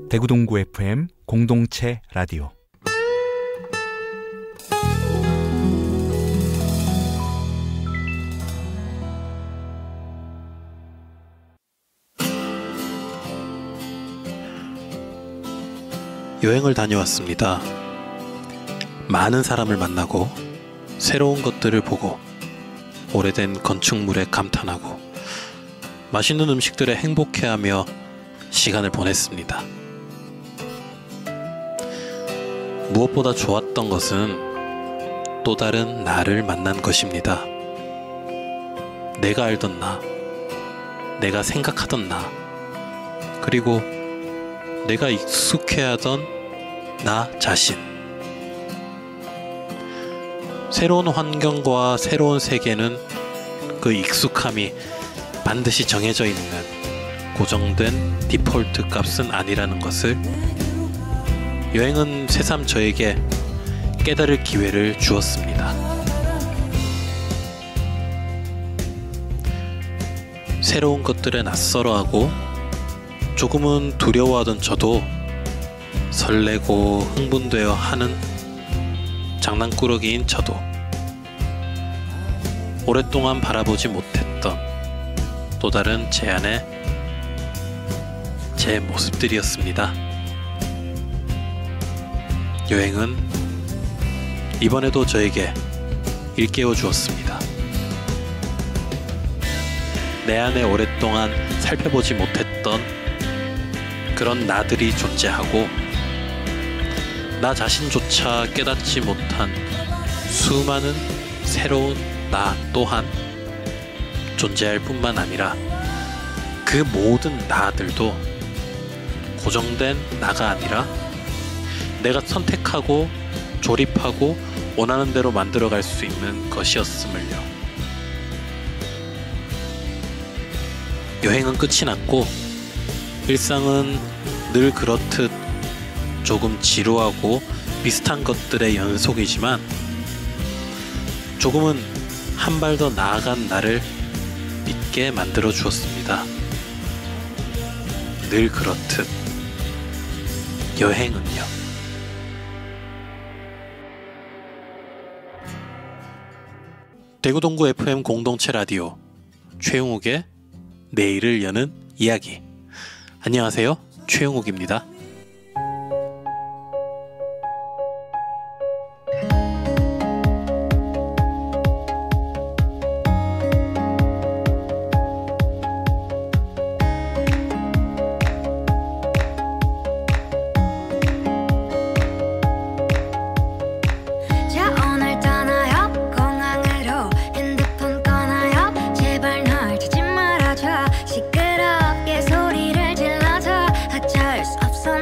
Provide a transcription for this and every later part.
대구 동구 FM 공동체 라디오. 여행을 다녀왔습니다. 많은 사람을 만나고 새로운 것들을 보고 오래된 건축물에 감탄하고 맛있는 음식들에 행복해하며 시간을 보냈습니다. 무엇보다 좋았던 것은 또 다른 나를 만난 것입니다. 내가 알던 나, 내가 생각하던 나, 그리고 내가 익숙해하던 나 자신. 새로운 환경과 새로운 세계는 그 익숙함이 반드시 정해져 있는 고정된 디폴트 값은 아니라는 것을 여행은 새삼 저에게 깨달을 기회를 주었습니다. 새로운 것들에 낯설어하고 조금은 두려워하던 저도 설레고 흥분되어 하는 장난꾸러기인 저도 오랫동안 바라보지 못했던 또 다른 제 안의 제 모습들이었습니다. 여행은 이번에도 저에게 일깨워 주었습니다. 내 안에 오랫동안 살펴보지 못했던 그런 나들이 존재하고 나 자신조차 깨닫지 못한 수많은 새로운 나 또한 존재할 뿐만 아니라 그 모든 나들도 고정된 나가 아니라 내가 선택하고 조립하고 원하는 대로 만들어갈 수 있는 것이었음을요. 여행은 끝이 났고 일상은 늘 그렇듯 조금 지루하고 비슷한 것들의 연속이지만 조금은 한 발 더 나아간 나를 믿게 만들어 주었습니다. 늘 그렇듯 여행은요. 대구 동구 FM 공동체 라디오 최용욱의 내일을 여는 이야기. 안녕하세요, 최용욱입니다. 시끄럽게 소리를 질러서 어쩔 수 없어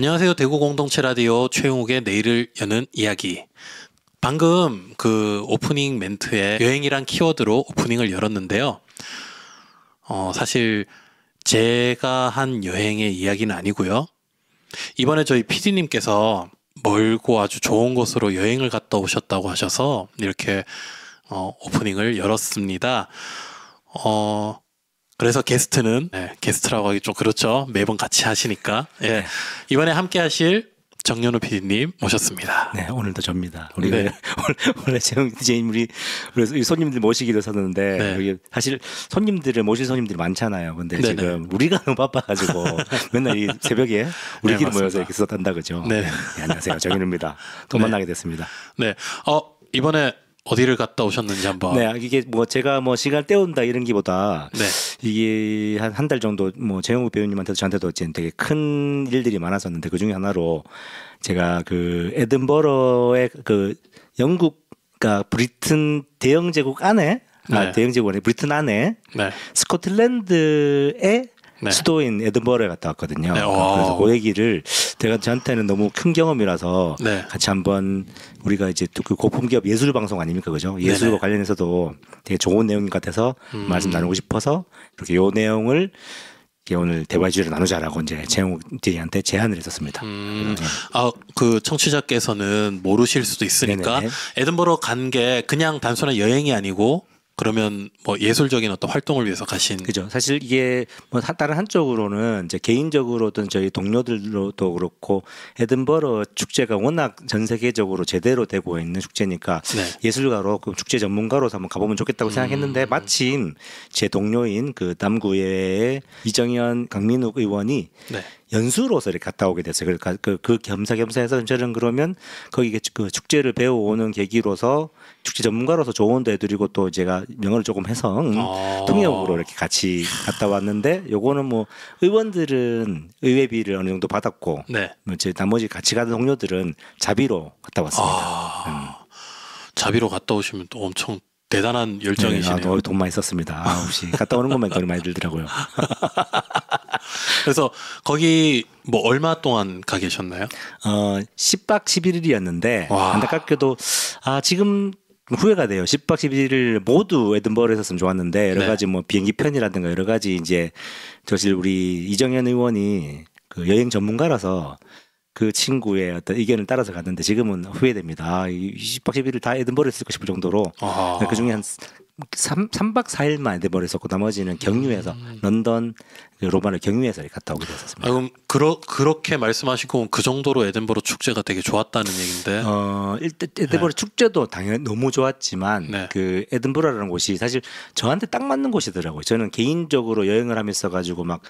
안녕하세요. 대구 공동체 라디오 최용욱의 내일을 여는 이야기. 방금 그 오프닝 멘트에 여행이란 키워드로 오프닝을 열었는데요. 사실 제가 한 여행의 이야기는 아니고요. 이번에 저희 PD님께서 멀고 아주 좋은 곳으로 여행을 갔다 오셨다고 하셔서 이렇게 오프닝을 열었습니다. 그래서 게스트는 게스트라고 하기 좀 그렇죠. 매번 같이 하시니까. 네. 이번에 함께 하실 정연우 PD님 모셨습니다. 네, 오늘도 접니다. 우리 원래 재영 DJ님 우리 손님들 모시기로 섰는데 여기 사실 모실 손님들이 많잖아요. 근데 지금 우리가 너무 바빠가지고 맨날 이 새벽에 우리끼리 모여서 이렇게 썼단다 그죠? 네, 안녕하세요, 정연우입니다. 또 만나게 됐습니다. 네, 이번에 어디를 갔다 오셨는지 한번. 네, 이게 제가 시간 때운다 이런 기보다 이게 한 달 정도 재영욱 배우님한테도 저한테도 되게 큰 일들이 많았었는데 그 중에 하나로 제가 그 에든버러의 그 영국, 그러니까 브리튼 대영 제국 안에 대영 제국 안에 브리튼 안에 스코틀랜드의 수도인 에든버러에 갔다 왔거든요. 그래서 그 얘기를 저한테는 너무 큰 경험이라서 같이 한번 우리가 이제 그 고품 기업 예술 방송 아닙니까, 그죠? 예술과 관련해서도 되게 좋은 내용 같아서 말씀 나누고 싶어서 이렇게 요 내용을 오늘 대화 주제로 나누자라고 이제 재영욱 DJ한테 제안을 했었습니다. 그 청취자께서는 모르실 수도 있으니까 에든버러 간 게 그냥 단순한 여행이 아니고. 그러면 예술적인 어떤 활동을 위해서 가신. 그죠. 사실 이게 다른 한쪽으로는 이제 개인적으로 어떤 저희 동료들도 그렇고 에든버러 축제가 워낙 전 세계적으로 제대로 되고 있는 축제니까 예술가로 그 축제 전문가로서 한번 가보면 좋겠다고 생각했는데 마침 제 동료인 그 남구의 이정현 강민욱 의원이 연수로서 이렇게 갔다 오게 됐어요. 그러니까 그 겸사겸사해서 저는 그러면 거기 그 축제를 배워오는 계기로서 축제 전문가로서 조언도 해드리고 또 제가 영어를 조금 해서 통역으로 이렇게 같이 갔다 왔는데 요거는 의원들은 의회비를 어느 정도 받았고 이제 나머지 같이 가는 동료들은 자비로 갔다 왔습니다. 자비로 갔다 오시면 또 엄청 대단한 열정이시네요. 돈 많이 썼습니다. 혹시 갔다 오는 것만 돈이 많이 들더라고요. 그래서 거기 얼마 동안 가 계셨나요? 10박 11일이었는데 안타깝게도 지금 후회가 돼요. 10박 11일 모두 에든버러에 있었으면 좋았는데 여러 가지 비행기 편이라든가 여러 가지 이제 사실 우리 이정현 의원이 그 여행 전문가라서 그 친구의 어떤 의견을 따라서 갔는데 지금은 후회됩니다. 10박 11일 다 에든버러에 있을 거 싶을 정도로 그 중에 한 3박 4일만 에든버러에 있었고 나머지는 경유해서 런던, 로마를 경유해서 갔다 오게 됐었습니다. 그럼 그렇게 말씀하시고 그 정도로 에든버러 축제가 되게 좋았다는 얘기인데. 에든버러 축제도 당연히 너무 좋았지만 그 에든버러라는 곳이 사실 저한테 딱 맞는 곳이더라고요. 저는 개인적으로 여행을 하면서 가지고 막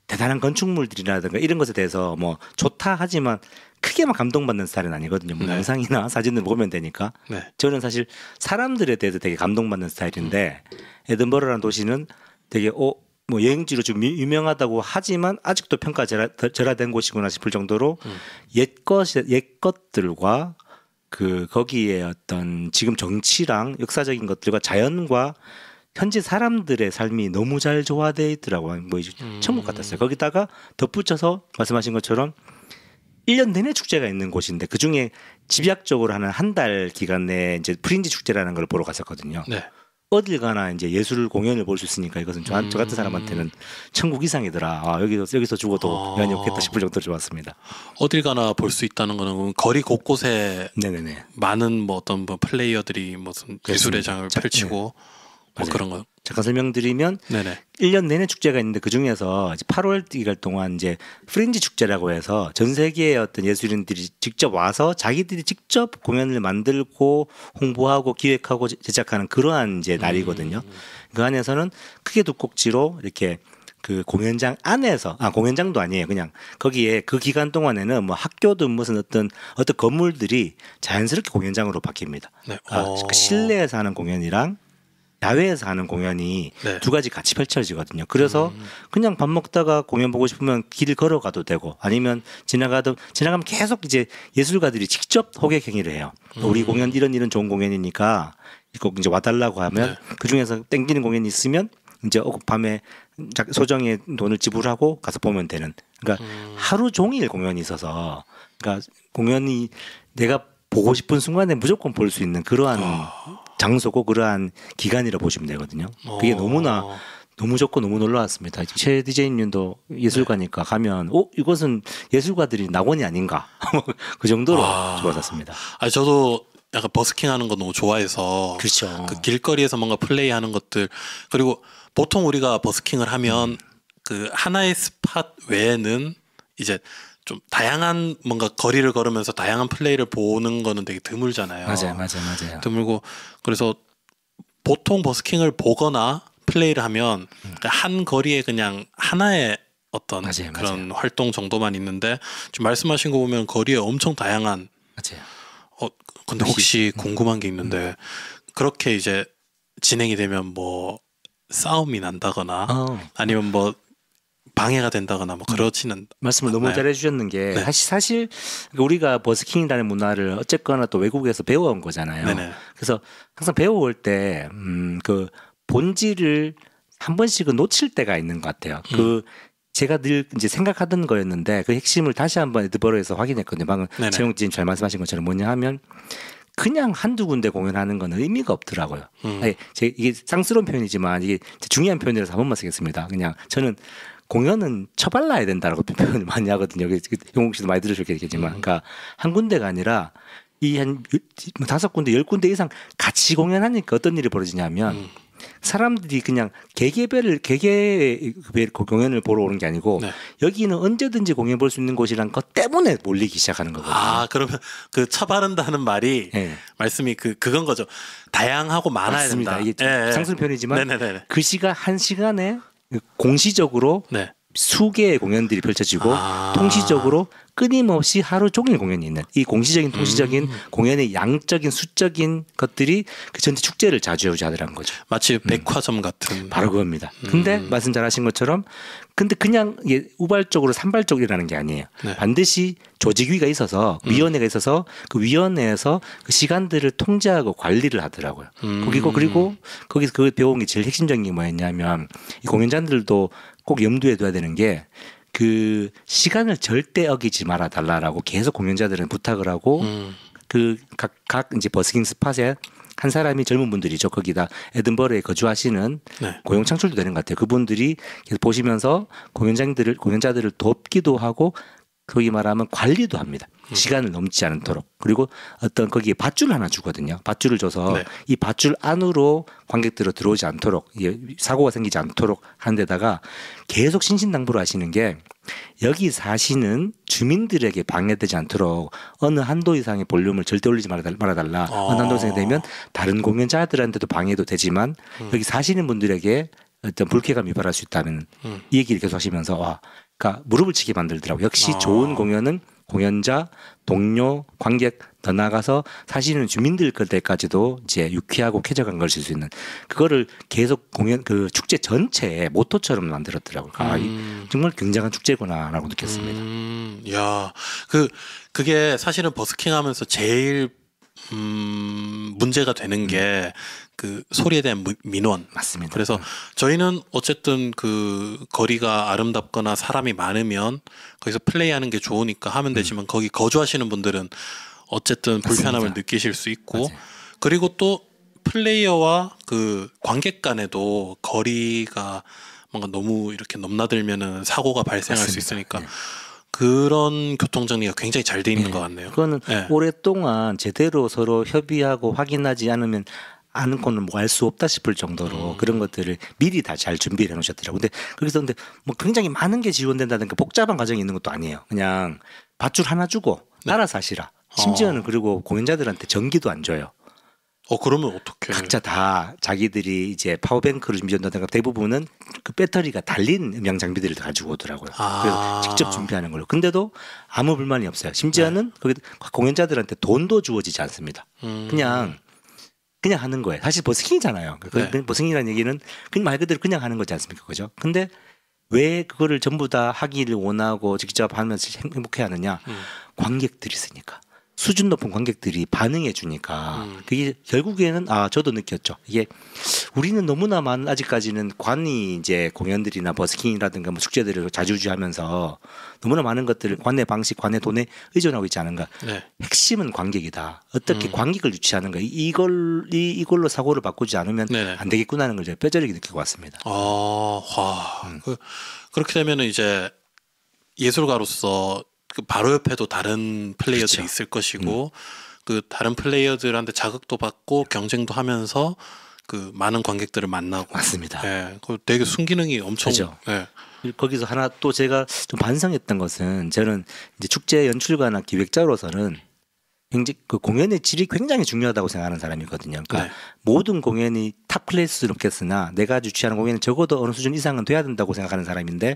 대단한 건축물들이라든가 이런 것에 대해서 좋다 하지만 크게 막 감동받는 스타일은 아니거든요. 영상이나 사진을 보면 되니까. 저는 사실 사람들에 대해서 되게 감동받는 스타일인데 에든버러라는 도시는 되게 여행지로 좀 유명하다고 하지만 아직도 평가절하된 곳이구나 싶을 정도로 옛 것들과 거기에 어떤 지금 정치랑 역사적인 것들과 자연과 현지 사람들의 삶이 너무 잘 조화되어 있더라고요. 천국 같았어요. 거기다가 덧붙여서 말씀하신 것처럼 1년 내내 축제가 있는 곳인데 그 중에 집약적으로 하는 한 달 기간 내에 이제 프린지 축제라는 걸 보러 갔었거든요. 어딜 가나 이제 예술 공연을 볼 수 있으니까 이것은 저 같은 사람한테는 천국 이상이더라. 여기서 죽어도 여한이 없겠다 싶을 정도로 좋았습니다. 어딜 가나 볼 수 있다는 거는 거리 곳곳에 많은 어떤 플레이어들이 무슨 예술의 장을 펼치고 그런 거. 잠깐 설명드리면 1년 내내 축제가 있는데 그 중에서 8월 기간 동안 이제 프린지 축제라고 해서 전 세계의 어떤 예술인들이 직접 와서 자기들이 직접 공연을 만들고 홍보하고 기획하고 제작하는 그러한 이제 날이거든요. 그 안에서는 크게 두 꼭지로 이렇게 그 공연장 안에서 공연장도 아니에요. 그냥 거기에 그 기간 동안에는 학교든 무슨 어떤 건물들이 자연스럽게 공연장으로 바뀝니다. 그 실내에서 하는 공연이랑 야외에서 하는 공연이 두 가지 같이 펼쳐지거든요. 그래서 그냥 밥 먹다가 공연 보고 싶으면 길을 걸어가도 되고 아니면 지나가면 계속 이제 예술가들이 직접 호객 행위를 해요. 우리 공연 이런 좋은 공연이니까 꼭 이제 와달라고 하면 그 중에서 땡기는 공연이 있으면 이제 밤에 소정의 돈을 지불하고 가서 보면 되는. 그러니까 하루 종일 공연이 있어서, 그러니까 공연이 내가 보고 싶은 순간에 무조건 볼 수 있는 그러한 장소고 그러한 기간이라 보시면 되거든요. 그게 너무 좋고 너무 놀라웠습니다. 최 DJ님도 예술가니까 가면 이것은 예술가들이 낙원이 아닌가 그 정도로 좋았었습니다. 저도 약간 버스킹하는 거 너무 좋아해서 그렇죠. 그 길거리에서 뭔가 플레이하는 것들 그리고 보통 우리가 버스킹을 하면 그 하나의 스팟 외에는 이제 좀 다양한 뭔가 거리를 걸으면서 다양한 플레이를 보는 거는 되게 드물잖아요. 맞아요. 드물고 그래서 보통 버스킹을 보거나 플레이를 하면 한 거리에 그냥 하나의 어떤 그런 활동 정도만 있는데 지금 말씀하신 거 보면 거리에 엄청 다양한. 근데 혹시 궁금한 게 있는데 그렇게 이제 진행이 되면 뭐 싸움이 난다거나 아니면 뭐 방해가 된다거나 뭐 그렇지는 말씀을 너무 잘해 주셨는 게 사실 우리가 버스킹이라는 문화를 어쨌거나 또 외국에서 배워온 거잖아요. 네네. 그래서 항상 배워올 때 그 본질을 한 번씩은 놓칠 때가 있는 것 같아요. 그 제가 늘 이제 생각하던 거였는데 그 핵심을 다시 한번 에드버러에서 확인했거든요. 방금 최용진 잘 말씀하신 것처럼 뭐냐 하면 그냥 한두 군데 공연하는 건 의미가 없더라고요. 이게 쌍스러운 표현이지만 이게 중요한 표현이라서 한 번만 쓰겠습니다. 그냥 저는 공연은 처발라야 된다라고 표현을 많이 하거든요. 용욱 씨도 많이 들으셨겠지만, 그러니까 한 군데가 아니라 이 한 5군데, 10군데 이상 같이 공연하니까 어떤 일이 벌어지냐면 사람들이 그냥 개개의 공연을 보러 오는 게 아니고 여기는 언제든지 공연 볼 수 있는 곳이란 것 때문에 몰리기 시작하는 거거든요. 그러면 그 처바른다는 말이 말씀이 그건 거죠. 다양하고 많아야 맞습니다. 된다. 이게 상술 편이지만 그 시간 한 시간에 공시적으로 수개의 공연들이 펼쳐지고 통시적으로 끊임없이 하루 종일 공연이 있는 이 공시적인 통시적인 공연의 양적인 수적인 것들이 그 전체 축제를 좌지우지하더라는 거죠. 마치 백화점 같은. 바로 그겁니다. 근데 말씀 잘하신 것처럼 근데 그냥 이게 우발적으로 산발적이라는 게 아니에요. 반드시 조직위가 있어서 위원회가 있어서 그 위원회에서 그 시간들을 통제하고 관리를 하더라고요. 그리고 거기서 그 배운 게 제일 핵심적인 게 뭐였냐면 이 공연자들도 꼭 염두에 둬야 되는 게 그 시간을 절대 어기지 말아 달라라고 계속 공연자들은 부탁을 하고 그 각 이제 버스킹 스팟에 한 사람이 젊은 분들이죠. 거기다 에든버러에 거주하시는 고용 창출도 되는 것 같아요. 그분들이 계속 보시면서 공연자들을 돕기도 하고 거기 말하면 관리도 합니다. 시간을 넘지 않도록. 그리고 어떤 거기에 밧줄 하나 주거든요. 밧줄을 줘서 이 밧줄 안으로 관객들로 들어오지 않도록 사고가 생기지 않도록 하는 데다가 계속 신신당부를 하시는 게 여기 사시는 주민들에게 방해되지 않도록 어느 한도 이상의 볼륨을 절대 올리지 말아달라. 어느 한도 이상이 되면 다른 공연자들한테도 방해도 되지만 여기 사시는 분들에게 어떤 불쾌감 유발할 수 있다는 이 얘기를 계속 하시면서 그러니까 무릎을 치게 만들더라고요. 역시 좋은 공연은 공연자, 동료, 관객 더 나아가서 사시는 주민들 그때까지도 이제 유쾌하고 쾌적한 걸 줄 수 있는 그거를 계속 공연 그 축제 전체의 모토처럼 만들었더라고요. 정말 굉장한 축제구나라고 느꼈습니다. 야, 그게 사실은 버스킹하면서 제일 문제가 되는 게 그 소리에 대한 민원. 맞습니다. 그래서 저희는 어쨌든 그 거리가 아름답거나 사람이 많으면 거기서 플레이하는 게 좋으니까 하면 되지만 거기 거주하시는 분들은 어쨌든 불편함을 맞습니다. 느끼실 수 있고 그리고 또 플레이어와 그 관객 간에도 거리가 뭔가 너무 이렇게 넘나들면은 사고가 발생할 수 있으니까 그런 교통 정리가 굉장히 잘 돼 있는 것 같네요. 그거는 오랫동안 제대로 서로 협의하고 확인하지 않으면 않고는 뭐 알 수 없다 싶을 정도로 그런 것들을 미리 다 잘 준비를 해놓으셨더라고요. 근데 뭐 굉장히 많은 게 지원된다든가 복잡한 과정이 있는 것도 아니에요. 그냥 밧줄 하나 주고 알아서 하시라. 심지어는 그리고 공연자들한테 전기도 안 줘요. 그러면 어떻게? 각자 다 자기들이 이제 파워뱅크를 준비한다든가 대부분은 그 배터리가 달린 음향 장비들을 가지고 오더라고요. 그래서 직접 준비하는 걸로. 근데도 아무 불만이 없어요. 심지어는 거기 공연자들한테 돈도 주어지지 않습니다. 그냥 하는 거예요. 사실 버스킹이잖아요. 버스킹이라는 얘기는 그냥 말 그대로 그냥 하는 거지 않습니까? 그죠? 근데 왜 그거를 전부 다 하기를 원하고 직접 하면서 행복해 하느냐? 관객들이 있으니까. 수준 높은 관객들이 반응해 주니까 그게 결국에는 저도 느꼈죠. 이게 우리는 너무나 많은 아직까지는 관이 이제 공연들이나 버스킹이라든가 뭐 축제들을 자주하면서 너무나 많은 것들을 관의 방식, 관의 돈에 의존하고 있지 않은가. 네. 핵심은 관객이다. 어떻게 관객을 유치하는가. 이걸로 사고를 바꾸지 않으면 네네. 안 되겠구나 하는 걸 제가 뼈저리게 느끼고 왔습니다. 그렇게 되면은 이제 예술가로서 그 바로 옆에도 다른 플레이어들이 그렇죠. 있을 것이고 그 다른 플레이어들한테 자극도 받고 경쟁도 하면서 그 많은 관객들을 만나고 맞습니다. 예, 그 되게 순기능이 엄청 그죠. 예. 거기서 하나 또 제가 좀 반성했던 것은 저는 이제 축제 연출가나 기획자로서는 굉장히 그 공연의 질이 굉장히 중요하다고 생각하는 사람이거든요. 그러니까 네. 모든 공연이 탑 클래스는 없겠으나 내가 주최하는 공연은 적어도 어느 수준 이상은 돼야 된다고 생각하는 사람인데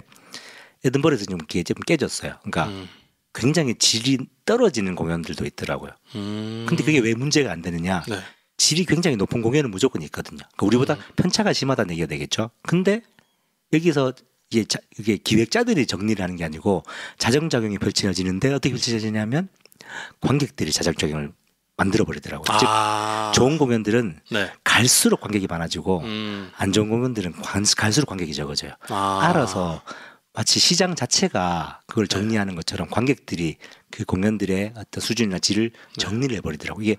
에든버러에서 좀 깨졌어요. 그러니까 굉장히 질이 떨어지는 공연들도 있더라고요. 근데 그게 왜 문제가 안 되느냐? 네. 질이 굉장히 높은 공연은 무조건 있거든요. 그러니까 우리보다 편차가 심하다는 얘기가 되겠죠. 근데 여기서 이게 기획자들이 정리를 하는 게 아니고 자정작용이 펼쳐지는데 어떻게 펼쳐지냐면 관객들이 자정작용을 만들어버리더라고요. 즉 좋은 공연들은 네. 갈수록 관객이 많아지고 안 좋은 공연들은 갈수록 관객이 적어져요. 알아서 마치 시장 자체가 그걸 정리하는 것처럼 관객들이 그 공연들의 어떤 수준이나 질을 정리를 해버리더라고요. 이게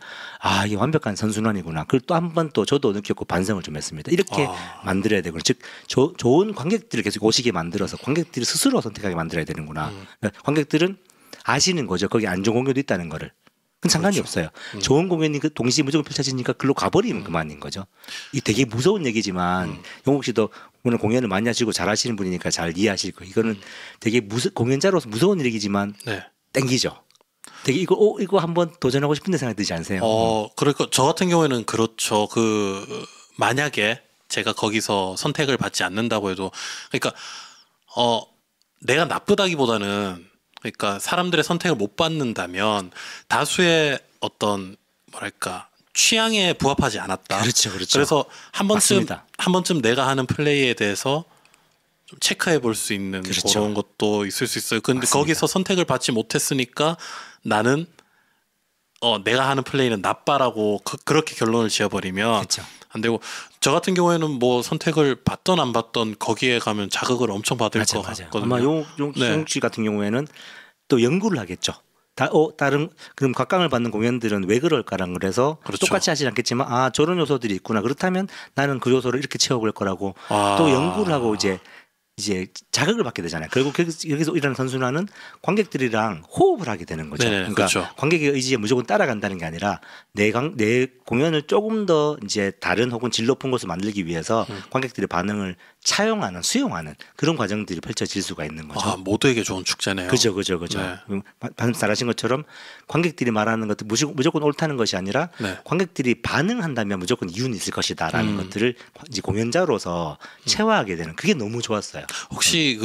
이게 완벽한 선순환이구나. 그걸 또 한 번 또 저도 느꼈고 반성을 좀 했습니다. 이렇게 만들어야 되구나. 즉 좋은 관객들을 계속 오시게 만들어서 관객들이 스스로 선택하게 만들어야 되는구나. 그러니까 관객들은 아시는 거죠. 거기 안 좋은 공연도 있다는 거를. 그건 상관이 없어요. 좋은 공연이 그 동시에 무조건 펼쳐지니까 글로 가버리면 그만인 거죠. 이 되게 무서운 얘기지만 영국 씨도 오늘 공연을 많이 하시고 잘 하시는 분이니까 잘 이해하실 거예요. 이거는 되게 공연자로서 무서운 얘기지만 땡기죠. 되게 이거 한번 도전하고 싶은 데 생각이 들지 않으세요? 그러니까 저 같은 경우에는 그렇죠. 만약에 제가 거기서 선택을 받지 않는다고 해도 그러니까 내가 나쁘다기보다는 그러니까 사람들의 선택을 못 받는다면 다수의 어떤 뭐랄까 취향에 부합하지 않았다. 그렇죠. 그래서 한 번쯤 내가 하는 플레이에 대해서 좀 체크해 볼 수 있는 그런 것도 있을 수 있어요. 근데 거기서 선택을 받지 못했으니까 나는 내가 하는 플레이는 나빠라고 그렇게 결론을 지어버리면 안 되고 저 같은 경우에는 뭐 선택을 받던 안 받던 거기에 가면 자극을 엄청 받을 것 같거든요. 아마 용욱 씨 같은 경우에는 또 연구를 하겠죠. 다른 그럼 각광을 받는 공연들은 왜 그럴까라는 그래서 똑같이 하지 않겠지만 저런 요소들이 있구나. 그렇다면 나는 그 요소를 이렇게 채워볼 거라고 또 연구를 하고 이제 자극을 받게 되잖아요. 결국 여기서 일어나는 선순환은 관객들이랑 호흡을 하게 되는 거죠. 그러니까 관객의 의지에 무조건 따라간다는 게 아니라 내 공연을 조금 더 이제 다른 혹은 질 높은 것을 만들기 위해서 관객들의 반응을 차용하는, 수용하는 그런 과정들이 펼쳐질 수가 있는 거죠. 모두에게 좋은 축제네요. 그죠. 방금 잘하신 것처럼 관객들이 말하는 것도 무조건 옳다는 것이 아니라 관객들이 반응한다면 무조건 이유는 있을 것이다라는 것들을 이제 공연자로서 체화하게 되는 그게 너무 좋았어요. 혹시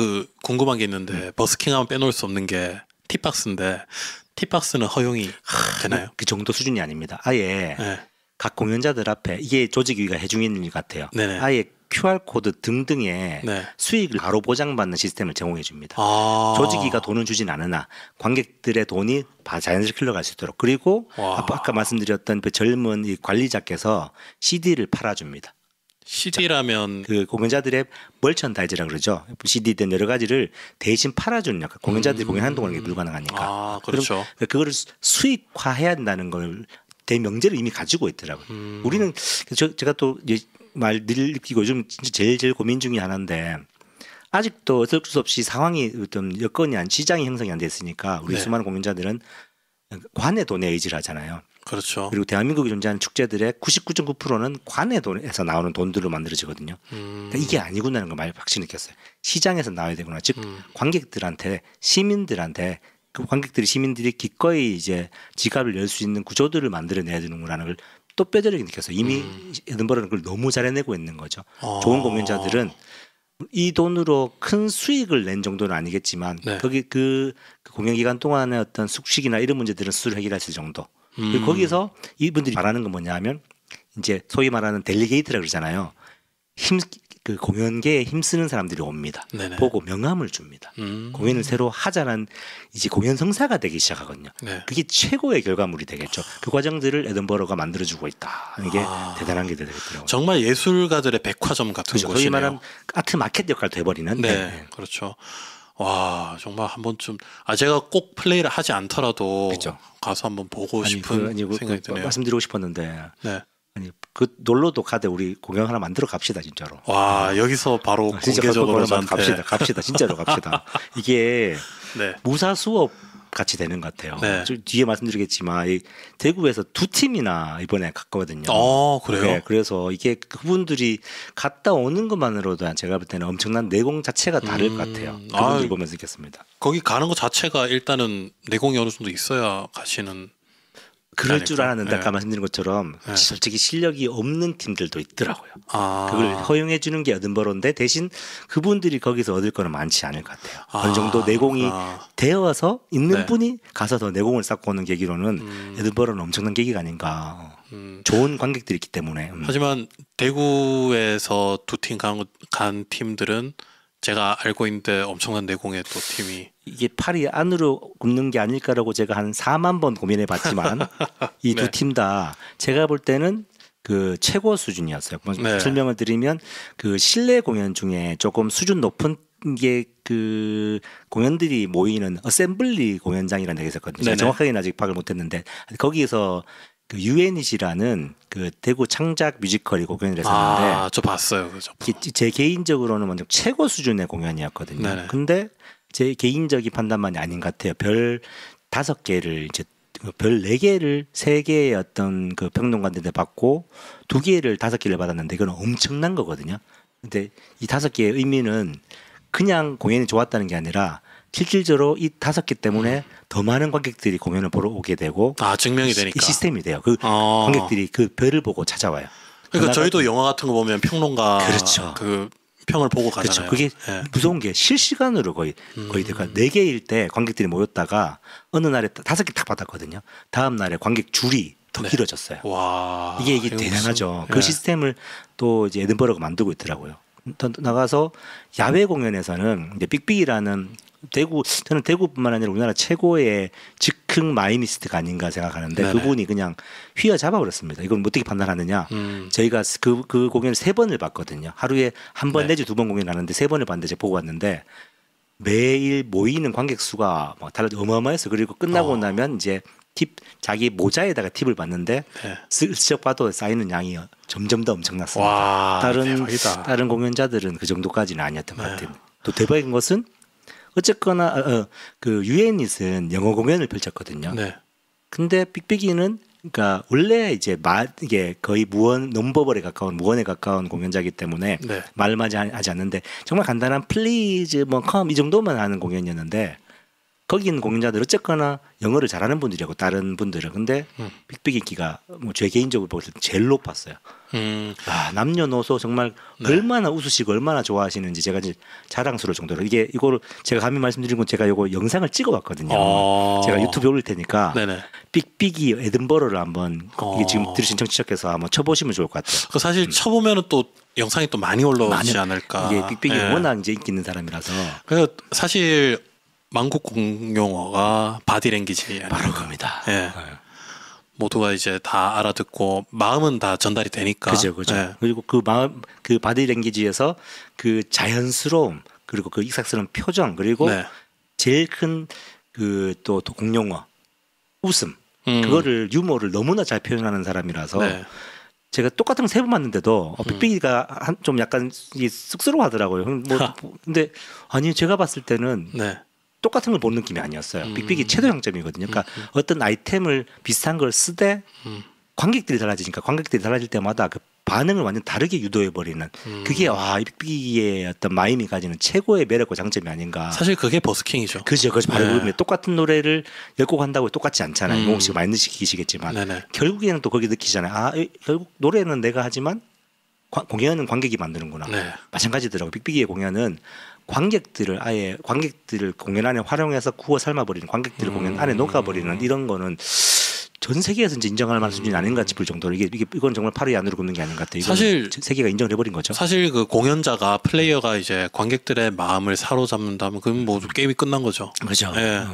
궁금한 게 있는데 버스킹하면 빼놓을 수 없는 게 팁박스인데 팁박스는 허용이 되나요? 그 정도 수준이 아닙니다. 아예 각 공연자들 앞에 이게 조직위가 해중인 일 같아요. 아예 QR코드 등등의 수익을 바로 보장받는 시스템을 제공해 줍니다. 조직위가 돈을 주진 않으나 관객들의 돈이 자연스럽게 흘러갈 수 있도록 그리고 아까 말씀드렸던 그 젊은 이 관리자께서 CD를 팔아줍니다. CD라면 그 공연자들의 멀천다이즈라 그러죠. CD든 여러 가지를 대신 팔아주는 역할. 공연자들이 공연하는 동안 이게 불가능하니까. 그렇죠. 그거를 수익화해야 한다는 걸 대명제를 이미 가지고 있더라고요. 우리는 제가 또 말 늘 느끼고 요즘 진짜 제일 고민 중에 하나인데 아직도 어쩔 수 없이 상황이 어떤 여건이 시장이 형성이 안 됐으니까 우리 수많은 공연자들은 관의 돈에 의지를 하잖아요. 그렇죠. 그리고 대한민국에 존재하는 축제들의 99.9%는 관의 돈에서 나오는 돈들로 만들어지거든요. 그러니까 이게 아니구나라는 걸 확실히 느꼈어요. 시장에서 나와야 되구나. 즉 관객들한테 시민들한테 그 시민들이 기꺼이 이제 지갑을 열 수 있는 구조들을 만들어내야 되는구나라는 걸 또 뼈저리게 느꼈어요. 이미 에든버러는 그걸 너무 잘해내고 있는 거죠. 좋은 공연자들은 이 돈으로 큰 수익을 낸 정도는 아니겠지만 거기 그 공연 기간 동안의 어떤 숙식이나 이런 문제들은 스스로 해결할 수 있을 정도. 그리고 거기서 이분들이 말하는 건 뭐냐 하면 이제 소위 말하는 델리게이트라고 그러잖아요. 그 공연계에 힘쓰는 사람들이 옵니다. 네네. 보고 명함을 줍니다. 공연을 새로 하자는 이제 공연 성사가 되기 시작하거든요. 네. 그게 최고의 결과물이 되겠죠. 그 과정들을 에든버러가 만들어주고 있다. 이게 대단한 게 되겠더라고요. 정말 예술가들의 백화점 같은 그렇죠. 곳이네요. 소위 말하는 아트 마켓 역할도 해버리는. 네, 그렇죠. 와, 정말 한 번쯤 제가 꼭 플레이를 하지 않더라도 그렇죠. 가서 한번 보고 싶은 생각이 드네요. 말씀드리고 싶었는데 네. 아니 그 놀러도 가되 우리 공연 하나 만들어 갑시다 진짜로. 와, 여기서 바로 진짜 공개적으로 저한테 갑시다 진짜로 갑시다. 이게 네. 무사 수업 같이 되는 것 같아요. 네. 뒤에 말씀드리겠지만 이 대구에서 2팀이나 이번에 갔거든요. 그래요? 네, 그래서 이게 그분들이 갔다 오는 것만으로도 제가 볼 때는 엄청난 내공 자체가 다를 것 같아요. 그분들 보면서 느꼈습니다. 거기 가는 것 자체가 일단은 내공이 어느 정도 있어야 가시는. 그럴 줄 알았는데 네. 아까 말씀드린 것처럼 솔직히 실력이 없는 팀들도 있더라고요. 아. 그걸 허용해 주는 게 에든버러인데 대신 그분들이 거기서 얻을 거는 많지 않을 것 같아요. 어느 정도 내공이 되어서 있는 네. 분이 가서 더 내공을 쌓고 오는 계기로는 에든버러는 엄청난 계기가 아닌가. 좋은 관객들이 있기 때문에. 하지만 대구에서 두 팀 간 팀들은 제가 알고 있는데 엄청난 내공의 또 팀이 이게 팔이 안으로 굽는 게 아닐까라고 제가 한 4만 번 고민해 봤지만 이 두 팀 다 제가 볼 때는 그 최고 수준이었어요. 네. 설명을 드리면 그 실내 공연 중에 조금 수준 높은 게 그 공연들이 모이는 어셈블리 공연장이라는 데가 있었거든요. 제가 정확하게는 아직 파악을 못했는데 거기에서 그 유엔잇이라는 그 대구 창작 뮤지컬이 공연을 했었는데 저 봤어요. 그죠? 제 개인적으로는 먼저 최고 수준의 공연이었거든요. 네네. 근데 제 개인적인 판단만이 아닌 것 같아요. 별 5개를 이제 별 4개를 3개의 어떤 그 평론가들한테 받고 2개를 5개를 받았는데 이건 엄청난 거거든요. 근데 이 5개의 의미는 그냥 공연이 좋았다는 게 아니라 실질적으로 이 5개 때문에 더 많은 관객들이 공연을 보러 오게 되고 증명이 되니까 이 시스템이 돼요. 그 관객들이 그 별을 보고 찾아와요. 그러니까 저희도 영화 같은 거 보면 평론가 그렇죠. 그 평을 보고 가잖아요. 그렇죠. 그게 무서운 게 실시간으로 거의 되니까 4개일 때 관객들이 모였다가 어느 날에 5개 딱 받았거든요. 다음 날에 관객 줄이 더 길어졌어요. 와, 이게 대단하죠. 그 시스템을 또 이제 에든버러가 만들고 있더라고요. 더 나가서 야외 공연에서는 이제 빅빅이라는 저는 대구뿐만 아니라 우리나라 최고의 즉흥 마이미스트가 아닌가 생각하는데 네네. 그분이 그냥 휘어잡아 버렸습니다. 이걸 어떻게 판단하느냐? 저희가 그 공연을 3번을 봤거든요. 하루에 한 번 내지 2번 공연하는데 3번을 봤는데 제가 보고 왔는데 매일 모이는 관객 수가 막 어마어마했어. 그리고 끝나고 나면 이제 자기 모자에다가 팁을 받는데 슬쩍 봐도 쌓이는 양이 점점 더 엄청났습니다. 와, 대박이다. 다른 공연자들은 그 정도까지는 아니었던 것 같아요. 또 대박인 것은 어쨌거나 그 유엔잇은 영어 공연을 펼쳤거든요. 네. 근데 빅빅이는 그러니까 원래 이제 이게 거의 논버벌에 가까운 무언에 가까운 공연자이기 때문에 말만 하지 않는데 정말 간단한 플리즈 컴 이 정도만 하는 공연이었는데 거기 있는 공연자들 어쨌거나 영어를 잘하는 분들이고 다른 분들은 근데 빅빅 인기가 뭐 제 개인적으로 볼 때 제일 높았어요. 남녀노소 정말 얼마나 웃으시고 얼마나 좋아하시는지 제가 이제 자랑스러울 정도로 이거를 제가 감히 말씀드린 건 제가 이거 영상을 찍어봤거든요. 제가 유튜브에 올릴 테니까 빅빅이 에든버러를 한번 이게 지금 들으신 청취자께서 한번 쳐보시면 좋을 것 같아요. 그 사실 쳐보면은 또 영상이 또 많이 올라오지 않을까. 이게 빅빅이 워낙 이제 인기 있는 사람이라서. 그래서 사실 만국 공용어가 바디랭귀지 바로 겁니다. 모두가 이제 다 알아듣고 마음은 다 전달이 되니까. 그죠. 그리고 그 마음, 그 바디랭귀지에서 그 자연스러움 그리고 그 익살스러운 표정 그리고 제일 큰 그 또 공용어 웃음 그거를 유머를 너무나 잘 표현하는 사람이라서. 제가 똑같은 거 3번 봤는데도 빅빅이가 좀 약간 쑥스러워하더라고요. 근데 아니 제가 봤을 때는. 똑같은 걸 보는 느낌이 아니었어요. 빅빅이 최대 장점이거든요. 그러니까 어떤 아이템을 비슷한 걸 쓰되 관객들이 달라지니까 관객들이 달라질 때마다 그 반응을 완전 다르게 유도해 버리는 그게 이 빅빅이의 어떤 마임이 가지는 최고의 매력과 장점이 아닌가. 사실 그게 버스킹이죠. 그죠. 바로 똑같은 노래를 10곡 한다고 똑같지 않잖아요. 용옥 씨가 많이 느끼시겠지만 결국에는 또 거기 느끼잖아요. 결국 노래는 내가 하지만 공연은 관객이 만드는구나. 마찬가지더라고요. 빅빅이의 공연은 관객들을 공연 안에 활용해서 구워 삶아버리는 관객들을 공연 안에 녹아버리는 이런 거는 전 세계에서 이제 인정할 만한 수준이 아닌가 싶을 정도로 이건 정말 8위 안으로 굽는 게 아닌 것 같아요. 사실 세계가 인정을 해버린 거죠. 사실 그 공연자가 플레이어가 이제 관객들의 마음을 사로잡는다면 그건 뭐 게임이 끝난 거죠. 그렇죠. 예.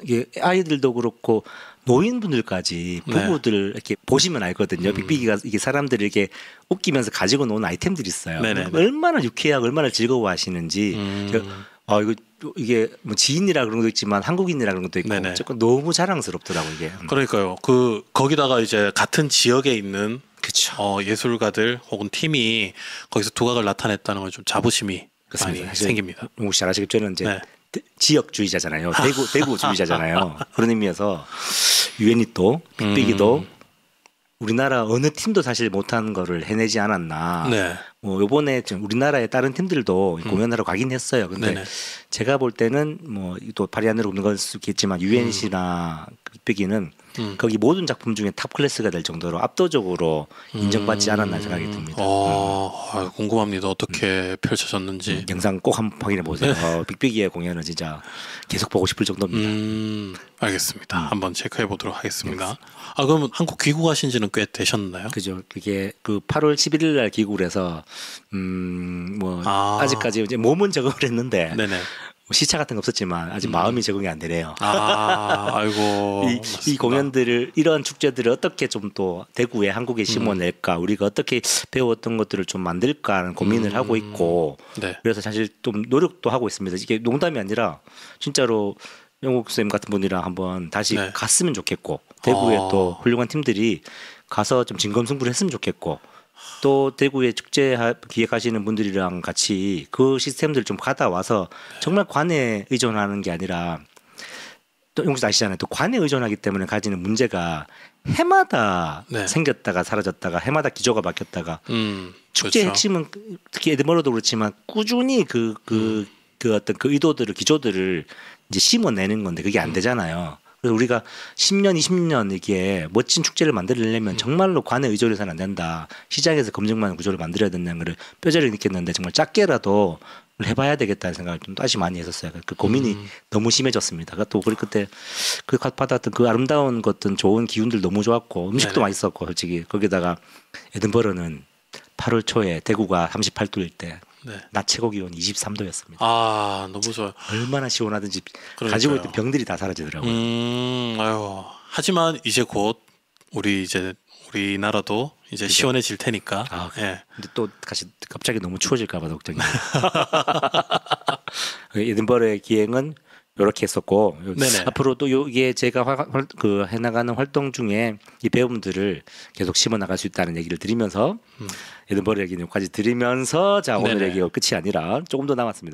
이게 아이들도 그렇고 노인분들까지 부부들 이렇게 보시면 알거든요. 빅빅이가 이게 사람들을 이렇게 웃기면서 가지고 노는 아이템들이 있어요. 얼마나 유쾌하고 얼마나 즐거워하시는지. 이게 뭐 지인이라 그런 것도 있지만 한국인이라 그런 것도 있고 조금 너무 자랑스럽더라고 이게. 그러니까요. 거기다가 이제 같은 지역에 있는 예술가들 혹은 팀이 거기서 두각을 나타냈다는 건 좀 자부심이 많이 생깁니다. 용욱 씨 잘 아시겠죠? 이제 지역주의자잖아요. 대구주의자잖아요. 그런 의미에서 유엔이 또 빅빅이도 우리나라 어느 팀도 사실 못한 거를 해내지 않았나. 뭐 요번에 우리나라의 다른 팀들도 공연하러 가긴 했어요. 근데 제가 볼 때는 뭐 또 발이 안으로 굽는 걸 수 있겠지만 UNC나 빅빅이는 거기 모든 작품 중에 탑 클래스가 될 정도로 압도적으로 인정받지 않았나 생각이 듭니다. 궁금합니다. 어떻게 펼쳐졌는지. 영상 꼭 한번 확인해 보세요. 빅빅이의 공연은 진짜 계속 보고 싶을 정도입니다. 알겠습니다. 한번 체크해 보도록 하겠습니다. 그러면 한국 귀국하신 지는 꽤 되셨나요? 그죠. 그게 그 8월 11일 날 귀국을 해서 아직까지 이제 몸은 적응을 했는데 시차 같은 거 없었지만 아직 마음이 적응이 안 되네요. 아이고. 이 공연들을 이런 축제들을 어떻게 좀 또 대구에 한국에 심어낼까, 우리가 어떻게 배웠던 것들을 좀 만들까 하는 고민을 하고 있고, 그래서 사실 좀 노력도 하고 있습니다. 이게 농담이 아니라 진짜로 영욱 쌤 같은 분이랑 한번 다시 갔으면 좋겠고, 대구에 또 훌륭한 팀들이 가서 좀 진검승부를 했으면 좋겠고, 또 대구에 축제 기획하시는 분들이랑 같이 그 시스템들 좀 받아와서 정말 관에 의존하는 게 아니라, 또 용수 아시잖아요. 또 관에 의존하기 때문에 가지는 문제가 해마다 생겼다가 사라졌다가 해마다 기조가 바뀌었다가 축제의 핵심은 특히 에드머러도 그렇지만 꾸준히 그 어떤 그 의도들을 기조들을 이제 심어내는 건데 그게 안 되잖아요. 그래서 우리가 10년, 20년 이게 멋진 축제를 만들려면 정말로 관에 의존해서는 안 된다. 시장에서 검증만한 구조를 만들어야 된다는 걸 뼈저리 느꼈는데 정말 작게라도 해봐야 되겠다는 생각을 좀 다시 많이 했었어요. 그 고민이 너무 심해졌습니다. 또 우리 그때 그 받았던 그 아름다운 것들 좋은 기운들 너무 좋았고 음식도 맛있었고 솔직히 거기다가 에든버러는 8월 초에 대구가 38도일 때 낮 최고 기온 23도였습니다. 너무 좋아요. 얼마나 시원하든지 가지고 있던 병들이 다 사라지더라고요. 하지만 이제 곧 우리나라도 이제 시원해질 테니까. 근데 또 갑자기 너무 추워질까봐 걱정이에요. 에든버러의 기행은 이렇게 했었고 앞으로 또 이게 제가 해나가는 활동 중에 이 배움들을 계속 심어나갈 수 있다는 얘기를 드리면서 에든버러 얘기는 여기까지 드리면서 오늘 얘기가 끝이 아니라 조금 더 남았습니다.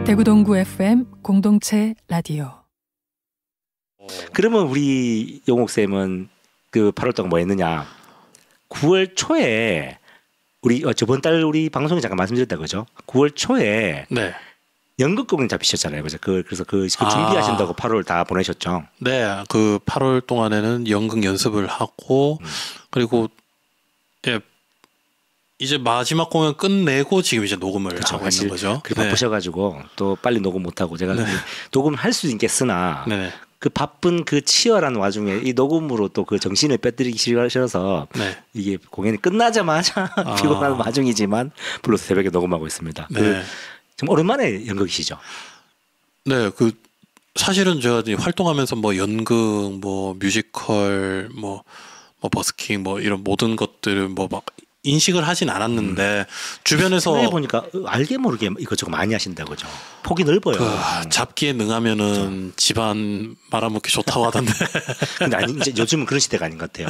대구 동구 FM 공동체 라디오. 그러면 우리 용옥 쌤은 그 8월 동안 뭐 했느냐? 9월 초에 우리 저번 달 우리 방송에 잠깐 말씀드렸다 그죠? 9월 초에 연극 공연 잡히셨잖아요, 그죠? 그래서 그 준비하신다고 8월 다 보내셨죠? 네, 그 8월 동안에는 연극 연습을 하고 그리고 이제 마지막 공연 끝내고 지금 이제 녹음을 하고 있는 거죠. 바쁘셔가지고 또 빨리 녹음 못하고 제가 녹음을 할 수 있겠으나 그 바쁜 그 치열한 와중에 이 녹음으로 또 그 정신을 빼뜨리기 싫어서 이게 공연이 끝나자마자 피곤한 와중이지만 불러서 새벽에 녹음하고 있습니다. 좀 오랜만에 연극이시죠? 네, 사실은 제가 활동하면서 뭐 연극, 뭐 뮤지컬, 뭐 버스킹, 뭐 이런 모든 것들을 막 인식을 하진 않았는데 주변에서 보니까 알게 모르게 이것저것 많이 하신다 그죠? 폭이 넓어요. 잡기에 능하면은 집안 말아먹기 좋다고 하던데. 근데 이제 요즘은 그런 시대가 아닌 것 같아요.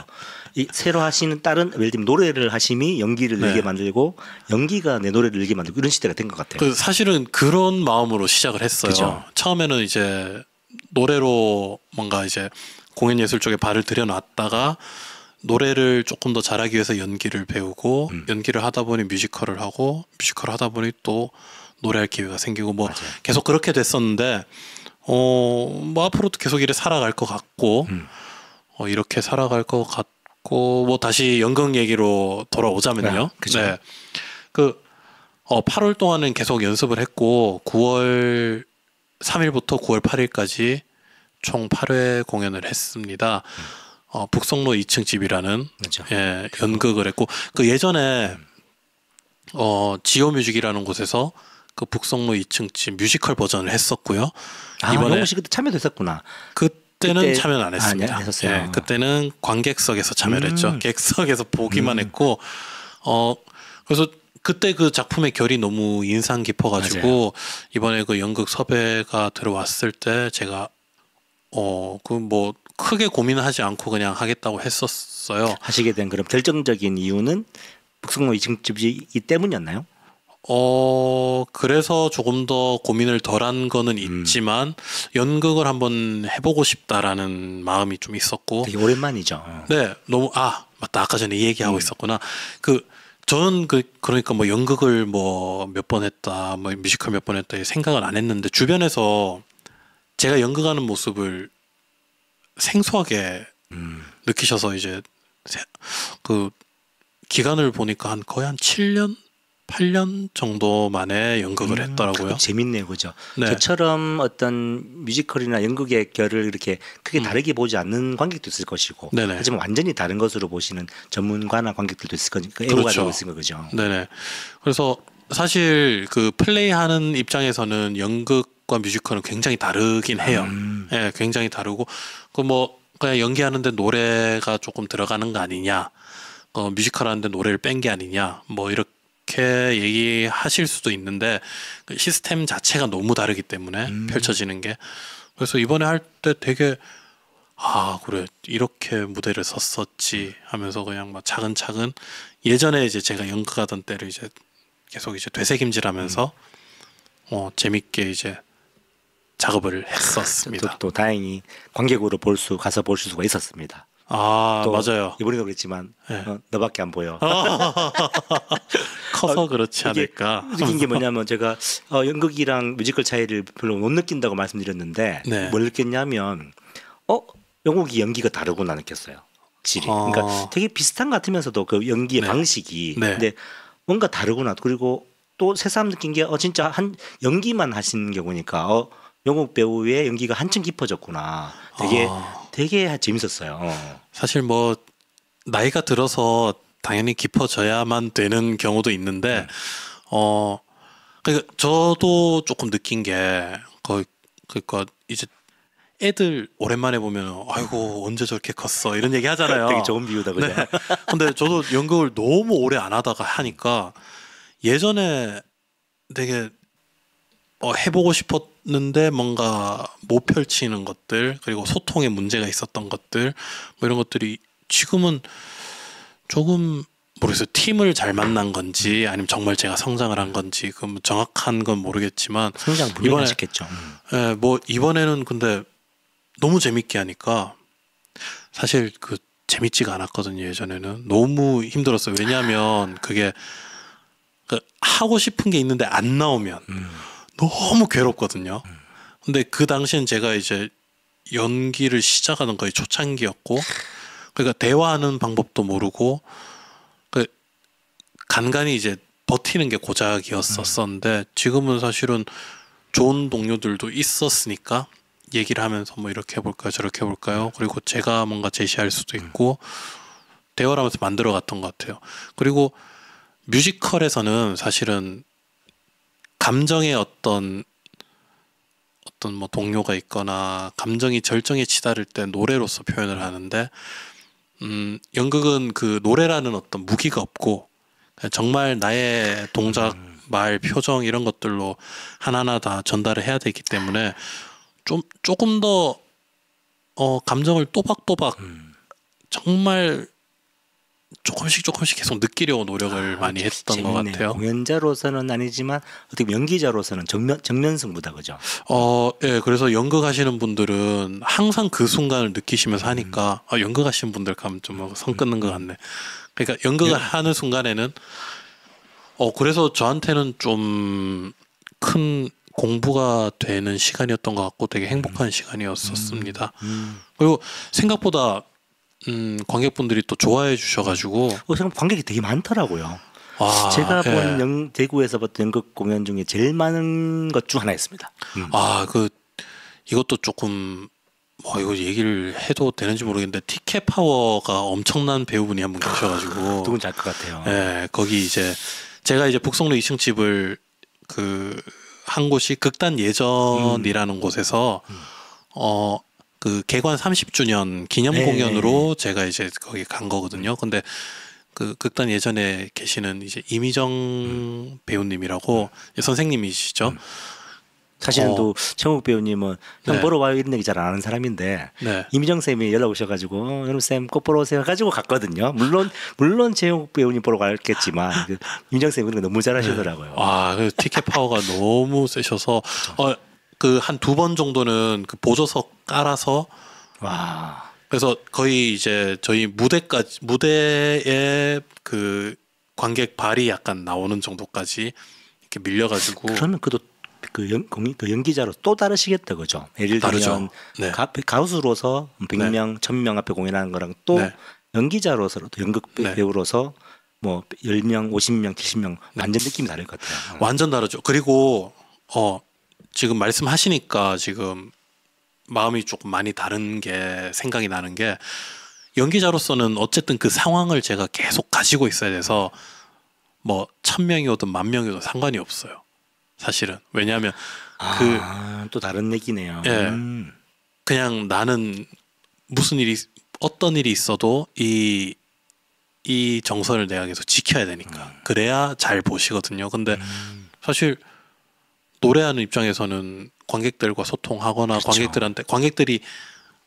이 새로 하시는 다른 예를 들면 노래를 하심이 연기를 늘게 만들고 연기가 내 노래를 늘게 만들고 이런 시대가 된 것 같아요. 사실은 그런 마음으로 시작을 했어요. 그죠? 처음에는 이제 노래로 뭔가 이제 공연 예술 쪽에 발을 들여놨다가 노래를 조금 더 잘하기 위해서 연기를 배우고 연기를 하다 보니 뮤지컬을 하고 뮤지컬을 하다 보니 또 노래할 기회가 생기고 뭐 맞아요. 계속 그렇게 됐었는데 뭐 앞으로도 계속 이래 살아갈 것 같고 이렇게 살아갈 것 같고 그랬고 뭐 다시 연극 얘기로 돌아오자면요. 그죠. 네. 8월 동안은 계속 연습을 했고 9월 3일부터 9월 8일까지 총 8회 공연을 했습니다. 북성로 2층 집이라는 그렇죠. 예, 연극을 했고 그 예전에 지오뮤직이라는 곳에서 그 북성로 2층 집 뮤지컬 버전을 했었고요. 이번에 영웅 씨 그때 참여도 했었구나. 그때는 참여는 안 했습니다. 안 했었어요. 예, 그때는 관객석에서 참여를 했죠. 객석에서 보기만 했고 그래서 그때 그 작품의 결이 너무 인상 깊어가지고 맞아요. 이번에 그 연극 섭외가 들어왔을 때 제가 그 뭐 크게 고민하지 않고 그냥 하겠다고 했었어요. 하시게 된 그럼 결정적인 이유는 북성로 2층 집이 때문이었나요? 그래서 조금 더 고민을 덜한 거는 있지만 연극을 한번 해보고 싶다라는 마음이 좀 있었고 되게 오랜만이죠. 네, 너무 맞다 아까 전에 이 얘기하고 있었구나. 저는 그러니까 뭐 연극을 뭐 몇 번 했다, 뭐 뮤지컬 몇 번 했다 생각을 안 했는데 주변에서 제가 연극하는 모습을 생소하게 느끼셔서 이제 그 기간을 보니까 거의 한 7년, 8년 정도 만에 연극을 했더라고요. 재밌네요, 그죠? 네. 저처럼 어떤 뮤지컬이나 연극의 결을 이렇게 크게 다르게 보지 않는 관객도 있을 것이고, 네네. 하지만 완전히 다른 것으로 보시는 전문가나 관객들도 있을 거니까 애호가 그렇죠. 되고 있는 거죠. 네네. 그래서 사실 그 플레이하는 입장에서는 연극과 뮤지컬은 굉장히 다르긴 해요. 예, 굉장히 다르고 그냥 연기하는데 노래가 조금 들어가는 거 아니냐, 뮤지컬 하는데 노래를 뺀 게 아니냐, 뭐 이렇게 얘기하실 수도 있는데 그 시스템 자체가 너무 다르기 때문에 펼쳐지는 게 그래서 이번에 할 때 되게 그래 이렇게 무대를 섰었지 하면서 그냥 막 차근차근 예전에 이제 제가 연극하던 때를 이제 계속 이제 되새김질하면서 재밌게 이제 작업을 했었습니다. 또 다행히 관객으로 가서 볼 수가 있었습니다. 또 맞아요. 이번에도 그랬지만 네. 너밖에 안 보여. 커서 그렇지 않을까. 느낀 게 뭐냐면 제가 연극이랑 뮤지컬 차이를 별로 못 느낀다고 말씀드렸는데 네. 뭘 느꼈냐면 연극이 연기가 다르구나 느꼈어요. 확실히. 그러니까 되게 비슷한 것 같으면서도 그 연기의 네. 방식이 네. 근데 뭔가 다르구나. 그리고 또 새삼 느낀 게 진짜 한 연기만 하시는 경우니까 연극 배우의 연기가 한층 깊어졌구나. 되게 재밌었어요. 사실 뭐 나이가 들어서 당연히 깊어져야만 되는 경우도 있는데 그러니까 저도 조금 느낀 게 그러니까 이제 애들 오랜만에 보면 아이고 언제 저렇게 컸어 이런 얘기 하잖아요. 되게 좋은 비유다 그죠? 네. 근데 저도 연극을 너무 오래 안 하다가 하니까 예전에 되게 해보고 싶었는데 뭔가 못 펼치는 것들 그리고 소통에 문제가 있었던 것들 뭐 이런 것들이 지금은 조금 모르겠어요. 팀을 잘 만난 건지 아니면 정말 제가 성장을 한 건지 그 정확한 건 모르겠지만 성장 분명히 하셨겠죠. 예, 뭐 이번에는 근데 너무 재밌게 하니까 사실 재밌지가 않았거든요. 예전에는 너무 힘들었어요. 왜냐하면 그게 하고 싶은 게 있는데 안 나오면 너무 괴롭거든요. 근데 그 당시엔 제가 이제 연기를 시작하는 거의 초창기였고 그러니까 대화하는 방법도 모르고 간간히 이제 버티는 게 고작이었었는데 지금은 사실은 좋은 동료들도 있었으니까 얘기를 하면서 뭐 이렇게 해볼까요 저렇게 해볼까요 그리고 제가 뭔가 제시할 수도 있고 대화를 하면서 만들어갔던 것 같아요. 그리고 뮤지컬에서는 사실은 감정의 어떤 뭐 동료가 있거나 감정이 절정에 치달을 때 노래로서 표현을 하는데 연극은 그 노래라는 어떤 무기가 없고 정말 나의 동작, 말, 표정 이런 것들로 하나하나 다 전달을 해야 되기 때문에 조금 더 감정을 또박또박 정말 조금씩 계속 느끼려고 노력을 많이 했던 재밌네요. 것 같아요. 공연자로서는 아니지만 어떻게 연기자로서는 정면승부다 그죠? 예, 그래서 연극하시는 분들은 항상 그 순간을 느끼시면서 하니까 연극하시는 분들 가면 좀 성 끊는 것 같네. 그러니까 연극을 하는 순간에는 그래서 저한테는 좀 큰 공부가 되는 시간이었던 것 같고 되게 행복한 시간이었었습니다. 그리고 생각보다 관객분들이 또 좋아해 주셔가지고 관객이 되게 많더라고요. 제가 본 대구에서 봤던 연극 공연 중에 제일 많은 것 중 하나였습니다. 이것도 조금 이거 얘기를 해도 되는지 모르겠는데 티켓 파워가 엄청난 배우분이 한 분 계셔가지고 누군지 알 것 같아요. 네, 거기 이제 제가 이제 북성로 2층 집을 한 곳이 극단 예전이라는 곳에서 그 개관 30주년 기념 공연으로 제가 이제 거기 간 거거든요. 근데 그 극단 예전에 계시는 이제 이미정 배우님이라고 선생님이시죠. 사실은 또 최홍욱 배우님은 형 보러 와요 이런 얘기 잘 안 하는 사람인데 이미정 쌤이 연락 오셔가지고 여러분 쌤 꼭 보러 오세요 가지고 갔거든요. 물론 최홍욱 배우님 보러 갔겠지만 이미정 쌤 그런 거 너무 잘하시더라고요. 그 티켓 파워가 너무 세셔서 그 한 2번 정도는 그 보조석 깔아서 그래서 거의 이제 저희 무대에 그 관객 발이 약간 나오는 정도까지 이렇게 밀려가지고 그러면 그 연기자로 또 다르시겠다 그죠? 예를 들면 가수로서 100명, 1000명 앞에 공연하는 거랑 또 연기자로서 또 연극 배우로서 뭐 10명, 50명, 70명 완전 느낌이 다를 것 같아요. 완전 다르죠. 그리고 지금 말씀하시니까 지금 마음이 조금 많이 다른 게 생각이 나는 게 연기자로서는 어쨌든 그 상황을 제가 계속 가지고 있어야 돼서 뭐 1000명이 오든 10,000명이 오든 상관이 없어요. 사실은 왜냐하면 또 다른 얘기네요. 그냥 나는 어떤 일이 있어도 이 정선을 내가 계속 지켜야 되니까 그래야 잘 보시거든요. 근데 사실 노래하는 입장에서는 관객들과 소통하거나 관객들이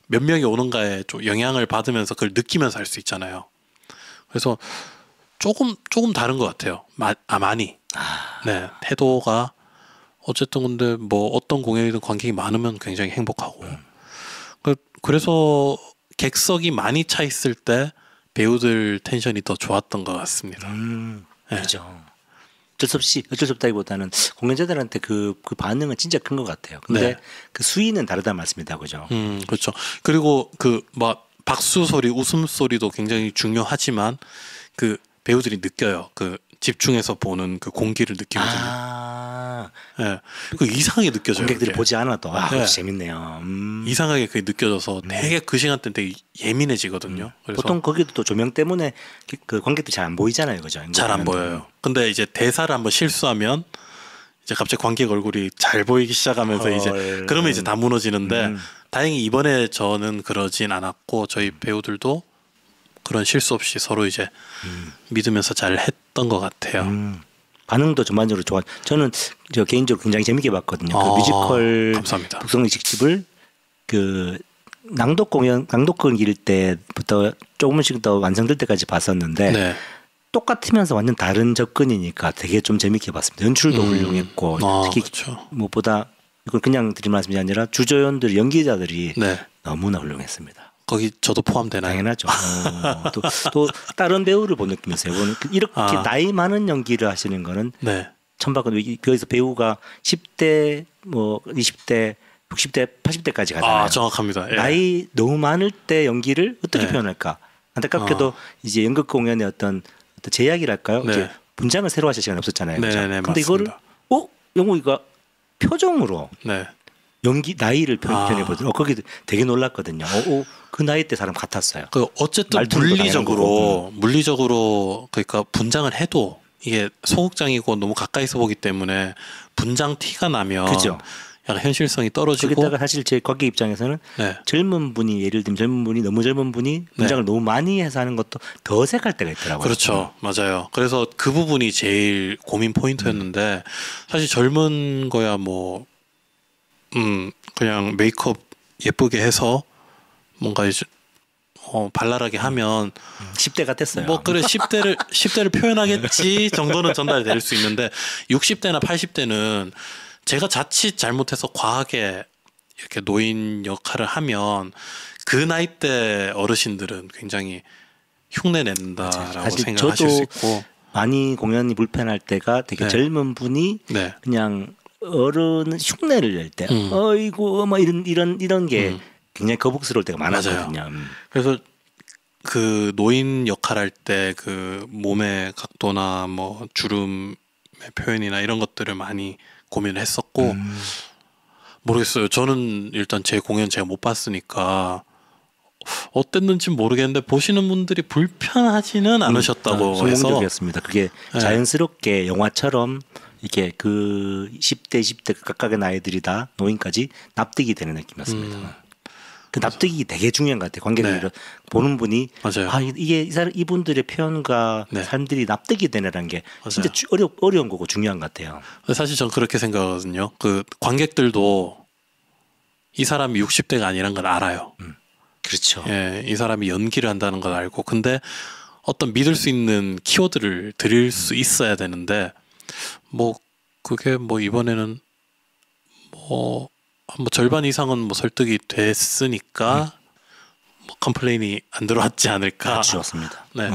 몇 명이 오는가에 좀 영향을 받으면서 그걸 느끼면서 할 수 있잖아요. 그래서 조금 다른 것 같아요. 많이. 네, 태도가 어쨌든 근데 뭐 어떤 공연이든 관객이 많으면 굉장히 행복하고 그래서 객석이 많이 차 있을 때 배우들 텐션이 더 좋았던 것 같습니다. 그렇죠. 어쩔 수 없다기보다는 공연자들한테 그 반응은 진짜 큰 것 같아요. 근데 그 수위는 다르다는 말씀이다, 그죠? 그렇죠. 그리고 박수 소리, 웃음 소리도 굉장히 중요하지만 그 배우들이 느껴요. 그 집중해서 보는 그 공기를 느끼거든요. 그 이상하게 느껴져요. 관객들이 보지 않아도 재밌네요. 이상하게 그게 느껴져서 되게 그 시간대 되게 예민해지거든요. 그래서 보통 거기도 또 조명 때문에 그 관객들 잘 안 보이잖아요, 그죠? 잘 안 보여요. 근데 이제 대사를 한번 실수하면 이제 갑자기 관객 얼굴이 잘 보이기 시작하면서 이제 그러면 이제 다 무너지는데 다행히 이번에 저는 그러진 않았고 저희 배우들도 그런 실수 없이 서로 이제 믿으면서 잘 했던 것 같아요. 반응도 전반적으로 좋아. 저는 개인적으로 굉장히 재밌게 봤거든요. 그 뮤지컬 감사합니다. 북성로 식집을 그 낭독극 일 때부터 조금씩 더 완성될 때까지 봤었는데 똑같으면서 완전 다른 접근이니까 되게 좀 재밌게 봤습니다. 연출도 훌륭했고 특히 그렇죠. 무엇보다 이건 그냥 드릴 말씀이 아니라 주조연들 연기자들이 너무나 훌륭했습니다. 거기 저도 포함되나요? 당연하죠. 또 다른 배우를 본 느낌이었어요. 이렇게 나이 많은 연기를 하시는 거는 처음 봤거든요. 여기서 배우가 10대, 뭐 20대, 60대, 80대까지 가잖아요. 정확합니다. 나이 너무 많을 때 연기를 어떻게 표현할까? 안타깝게도 이제 연극 공연의 어떤 제약이랄까요? 이제 분장을 새로 하실 시간이 없었잖아요. 그렇죠? 근데 이거를 영국이가 표정으로 연기 나이를 표현해 보더라고요. 거기 되게 놀랐거든요. 그 나이 때 사람 같았어요. 어쨌든 물리적으로 그러니까 분장을 해도 이게 소극장이고 너무 가까이서 보기 때문에 분장 티가 나면 약간 현실성이 떨어지고 거기다가 사실 제 관객 입장에서는 젊은 분이 예를 들면 너무 젊은 분이 분장을 너무 많이 해서 하는 것도 더 어색할 때가 있더라고요. 그렇죠. 맞아요. 그래서 그 부분이 제일 고민 포인트였는데 사실 젊은 거야 뭐 그냥 메이크업 예쁘게 해서 뭔가 이제 발랄하게 하면 10대 같았어요. 뭐 그래 10대를 표현하겠지 정도는 전달이 될 수 있는데 60대나 80대는 제가 자칫 잘못해서 과하게 이렇게 노인 역할을 하면 그 나이 때 어르신들은 굉장히 흉내낸다라고 생각하실 수 있고 많이 공연이 불편할 때가 되게 젊은 분이 그냥 어른 흉내를 낼 때, 어이구, 뭐 이런 게 굉장히 거북스러울 때가 많았거든요. 그래서 그 노인 역할 할 때 그 몸의 각도나 뭐 주름의 표현이나 이런 것들을 많이 고민을 했었고 모르겠어요. 저는 일단 제 공연 제가 못 봤으니까 어땠는지 모르겠는데 보시는 분들이 불편하지는 않으셨다고 해서 성공적이었습니다. 그게 자연스럽게 영화처럼 이게 그 10대, 20대 각각의 나이들이 다 노인까지 납득이 되는 느낌이었습니다. 그 납득이 되게 중요한 것 같아요. 관객들 보는 분이 맞아요. 이게 이분들의 표현과 사람들이 납득이 되느라는 게 진짜 어려운 거고 중요한 것 같아요. 사실 전 그렇게 생각하거든요. 그 관객들도 이 사람이 60대가 아니란 걸 알아요. 그렇죠. 예, 이 사람이 연기를 한다는 걸 알고 근데 어떤 믿을 수 있는 키워드를 드릴 수 있어야 되는데 뭐 그게 뭐 이번에는 뭐 절반 이상은 뭐 설득이 됐으니까 뭐 컴플레인이 안 들어왔지 않을까. 좋습니다. 네.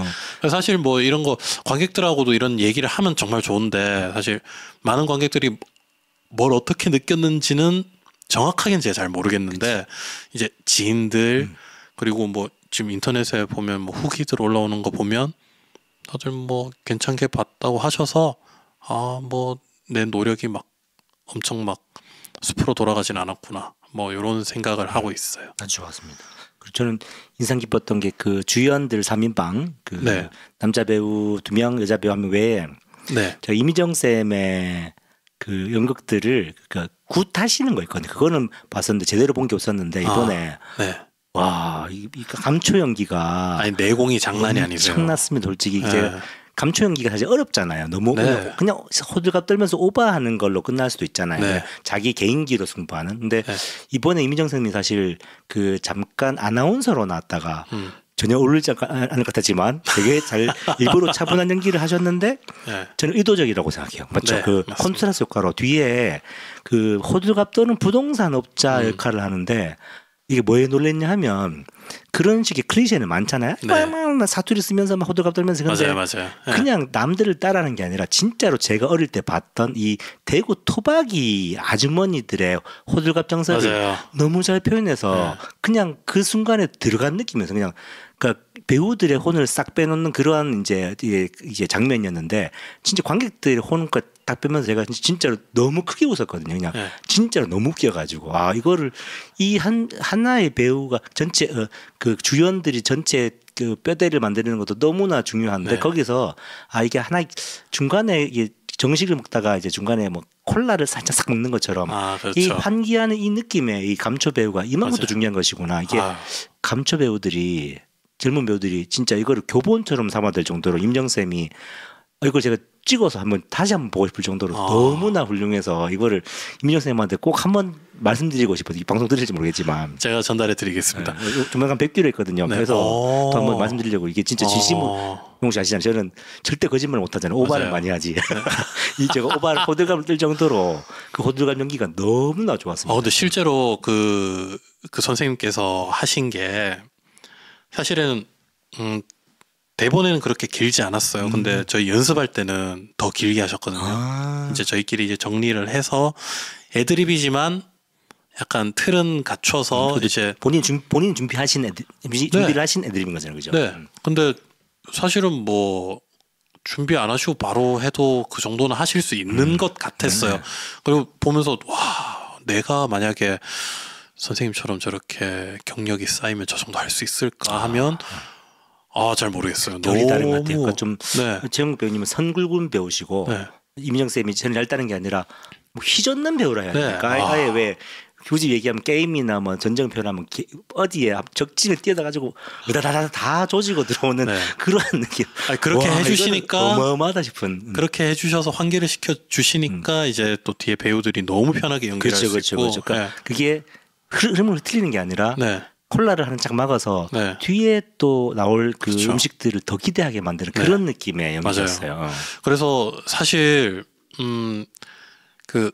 사실 뭐 이런 거 관객들하고도 이런 얘기를 하면 정말 좋은데 사실 많은 관객들이 뭘 어떻게 느꼈는지는 정확하게는 제가 잘 모르겠는데 이제 지인들 그리고 뭐 지금 인터넷에 보면 뭐 후기들 올라오는 거 보면 다들 뭐 괜찮게 봤다고 하셔서 뭐 내 노력이 막 엄청 막 숲으로 돌아가진 않았구나 뭐 이런 생각을 하고 있어요. 아주 좋았습니다. 그리고 저는 인상 깊었던 게 그 주연들 3인방 그 남자 배우 2명 여자 배우 1명 외에 제가 이미정 쌤의 그 연극들을 그러니까 굿하시는 거 있거든요. 그거는 봤었는데 제대로 본 게 없었는데 이번에 와, 이 감초 연기가 아니 내공이 장난이 아니세요. 엄청났습니다. 솔직히 이제 감초 연기가 사실 어렵잖아요. 너무 그냥 호들갑 떨면서 오버하는 걸로 끝날 수도 있잖아요. 자기 개인기로 승부하는. 근데 이번에 이미정 선생님이 사실 그 잠깐 아나운서로 나왔다가 전혀 어울리지 않을 것 같았지만 되게 잘 일부러 차분한 연기를 하셨는데 저는 의도적이라고 생각해요. 맞죠? 그 맞습니다. 컨트라스 효과로 뒤에 그 호들갑 떠는 부동산 업자 역할을 하는데 이게 뭐에 놀랬냐 하면 그런 식의 클리셰는 많잖아요. 사투리 쓰면서 막 호들갑 떨면서 근데 맞아요. 그냥 남들을 따라하는 게 아니라 진짜로 제가 어릴 때 봤던 이 대구 토박이 아주머니들의 호들갑 정서를 너무 잘 표현해서 그냥 그 순간에 들어간 느낌이어서 그냥 그러니까 배우들의 혼을 싹 빼놓는 그러한 이제 장면이었는데 진짜 관객들의 혼과 딱 빼면서 제가 진짜로 너무 크게 웃었거든요. 그냥 진짜로 너무 웃겨가지고 이거를 이 하나의 배우가 전체 그 주연들이 전체 그 뼈대를 만드는 것도 너무나 중요한데 거기서 이게 하나 중간에 이게 정식을 먹다가 이제 중간에 뭐 콜라를 살짝 싹 먹는 것처럼 그렇죠. 이 환기하는 이 느낌의 이 감초 배우가 이만큼도 중요한 것이구나. 이게 감초 배우들이 젊은 배우들이 진짜 이거를 교본처럼 삼아될 정도로 임정쌤이 이걸 제가 찍어서 다시 한번 보고 싶을 정도로 너무나 훌륭해서 이거를 임정 쌤한테 꼭 한번 말씀드리고 싶어서 이 방송 들을지 모르겠지만 제가 전달해 드리겠습니다. 조만간 뵙기로 했거든요. 그래서 또 한번 말씀드리려고 이게 진짜 진심으로 용씨 아시잖아요. 저는 절대 거짓말 못 하잖아요. 오바를 많이 하지. 이 제가 오바를 호들갑을 뜰 정도로 그 호들갑 연기가 너무나 좋았습니다. 근데 실제로 그 선생님께서 하신 게 사실은 대본에는 그렇게 길지 않았어요. 근데 저희 연습할 때는 더 길게 하셨거든요. 이제 저희끼리 이제 정리를 해서 애드립이지만 약간 틀은 갖춰서 이제 본인 준비하신 준비를 하신 애드립인 거잖아요, 그죠? 네. 근데 사실은 뭐 준비 안 하시고 바로 해도 그 정도는 하실 수 있는 것 같았어요. 그리고 보면서 와, 내가 만약에 선생님처럼 저렇게 경력이 쌓이면 저 정도 할 수 있을까 하면 잘 모르겠어요. 결이 다른 것 같아요. 그러니까 좀 최영국 배우님은 선굴군 배우시고 이민정 쌤이 저는 얇다는 게 아니라 뭐 휘젓는 배우라 해야 되니까 아예 왜 굳이 얘기하면 게임이나 뭐 전쟁표라면 어디에 적진에 뛰어가지고 으다다다 다 조지고 들어오는 그런 느낌. 그렇게 해주시니까 어마어마하다 싶은. 그렇게 해주셔서 환기를 시켜 주시니까 이제 또 뒤에 배우들이 너무 편하게 연기할 수 있고. 그렇죠. 그러니까 그게 흐름을 흐트리는 게 아니라. 콜라를 하나 쫙 막아서 뒤에 또 나올 그 음식들을 더 기대하게 만드는 그런 느낌의 연기였어요. 그래서 사실 그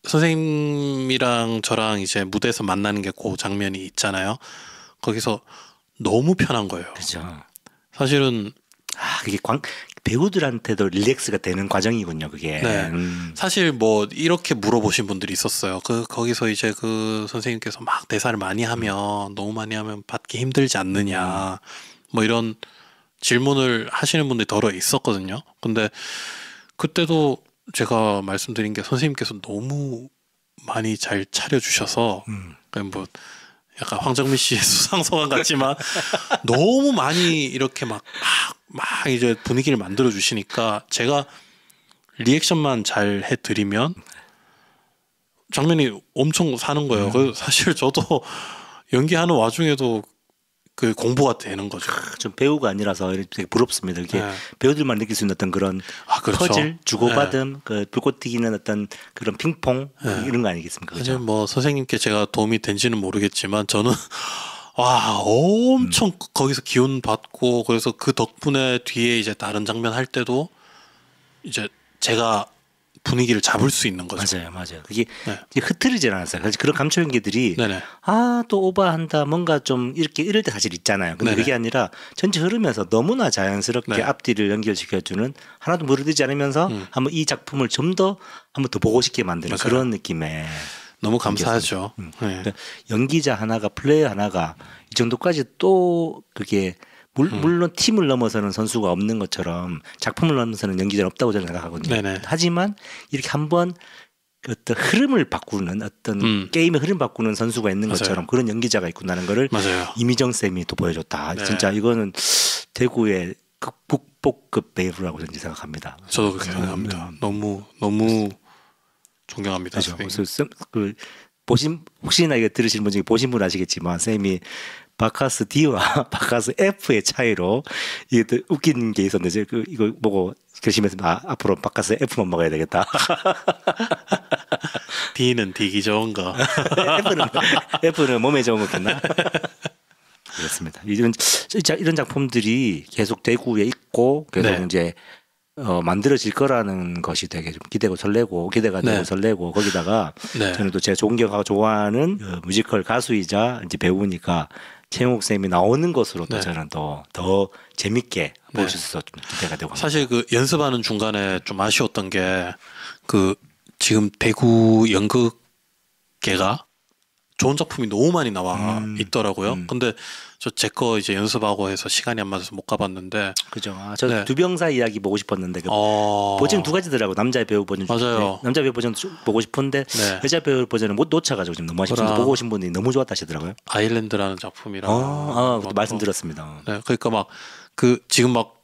선생님이랑 저랑 이제 무대에서 만나는 게 그 장면이 있잖아요. 거기서 너무 편한 거예요. 그렇죠. 사실은 그게 배우들한테도 릴렉스가 되는 과정이군요, 그게. 사실 뭐 이렇게 물어보신 분들이 있었어요. 거기서 이제 그 선생님께서 막 대사를 많이 하면 너무 많이 하면 받기 힘들지 않느냐. 뭐 이런 질문을 하시는 분들이 더러 있었거든요. 근데 그때도 제가 말씀드린 게 선생님께서 너무 많이 잘 차려주셔서 뭐 약간 황정민 씨의 수상소감 같지만 너무 많이 이렇게 막 이제 분위기를 만들어 주시니까 제가 리액션만 잘 해드리면 장면이 엄청 사는 거예요. 그래서 사실 저도 연기하는 와중에도 그 공부가 되는 거죠. 좀 배우가 아니라서 되게 부럽습니다. 이렇게 배우들만 느낄 수 있는 어떤 그런 그렇죠. 퍼즐, 주고받음, 그 불꽃 튀기는 어떤 그런 핑퐁 이런 거 아니겠습니까? 그렇죠? 뭐 선생님께 제가 도움이 된지는 모르겠지만 저는 와 엄청 거기서 기운 받고 그래서 그 덕분에 뒤에 이제 다른 장면 할 때도 이제 제가 분위기를 잡을 수 있는 거죠. 맞아요. 그게 흐트리지 않았어요. 사실 그런 감초 연기들이 네네. 또 오버한다 뭔가 좀 이렇게 이럴 때 사실 있잖아요. 근데 네네. 그게 아니라 전체 흐르면서 너무나 자연스럽게 네. 앞뒤를 연결시켜주는 하나도 무르들지 않으면서 한번 이 작품을 좀 더 한번 더 보고 싶게 만드는 맞아요. 그런 느낌의 너무 감사하죠. 그러니까 연기자 하나가 플레이어 하나가 이 정도까지 또 그게 물론 팀을 넘어서는 선수가 없는 것처럼 작품을 넘어서는 연기자는 없다고 저는 생각하거든요. 네네. 하지만 이렇게 한번 어떤 흐름을 바꾸는 어떤 게임의 흐름 바꾸는 선수가 있는 맞아요. 것처럼 그런 연기자가 있구나는 거를 맞아요. 이미정 쌤이 또 보여줬다. 네. 진짜 이거는 대구의 국보급 배우라고 저는 생각합니다. 저도 그렇게 생각합니다. 너무 존경합니다. 그렇죠. 그래서 혹시나 이거 들으시는 분 중에 보신 분 아시겠지만 쌤이 바카스 D와 바카스 F의 차이로 이게 또 웃긴 게 있었는데 이거 보고 결심했습니다. 앞으로 바카스 F만 먹어야 되겠다. D는 디기 좋은 거. F는 몸에 좋은 거겠나? 그렇습니다. 이런 작품들이 계속 대구에 있고 계속 이제 만들어질 거라는 것이 되게 좀 기대가 되고 설레고 거기다가 저는 또 제가 존경하고 좋아하는 뮤지컬 가수이자 이제 배우니까 최영욱 쌤이 나오는 것으로 또 저는 더 재밌게 볼 수 있어서 좀 기대가 되고 사실 그 연습하는 중간에 좀 아쉬웠던 게 그 지금 대구 연극계가 좋은 작품이 너무 많이 나와 있더라고요. 근데 제 거 이제 연습하고 해서 시간이 안 맞아서 못 가봤는데. 그죠. 저 두병사 이야기 보고 싶었는데 버전 두 가지더라고. 남자 배우 버전. 맞아요. 남자 배우 버전 보고 싶은데 여자 배우 버전을 못 놓쳐가지고 지금 너무 아쉽습니다. 보고 오신 분들이 너무 좋았다 하시더라고요. 아일랜드라는 작품이랑. 말씀드렸습니다. 네, 그러니까 막 지금 막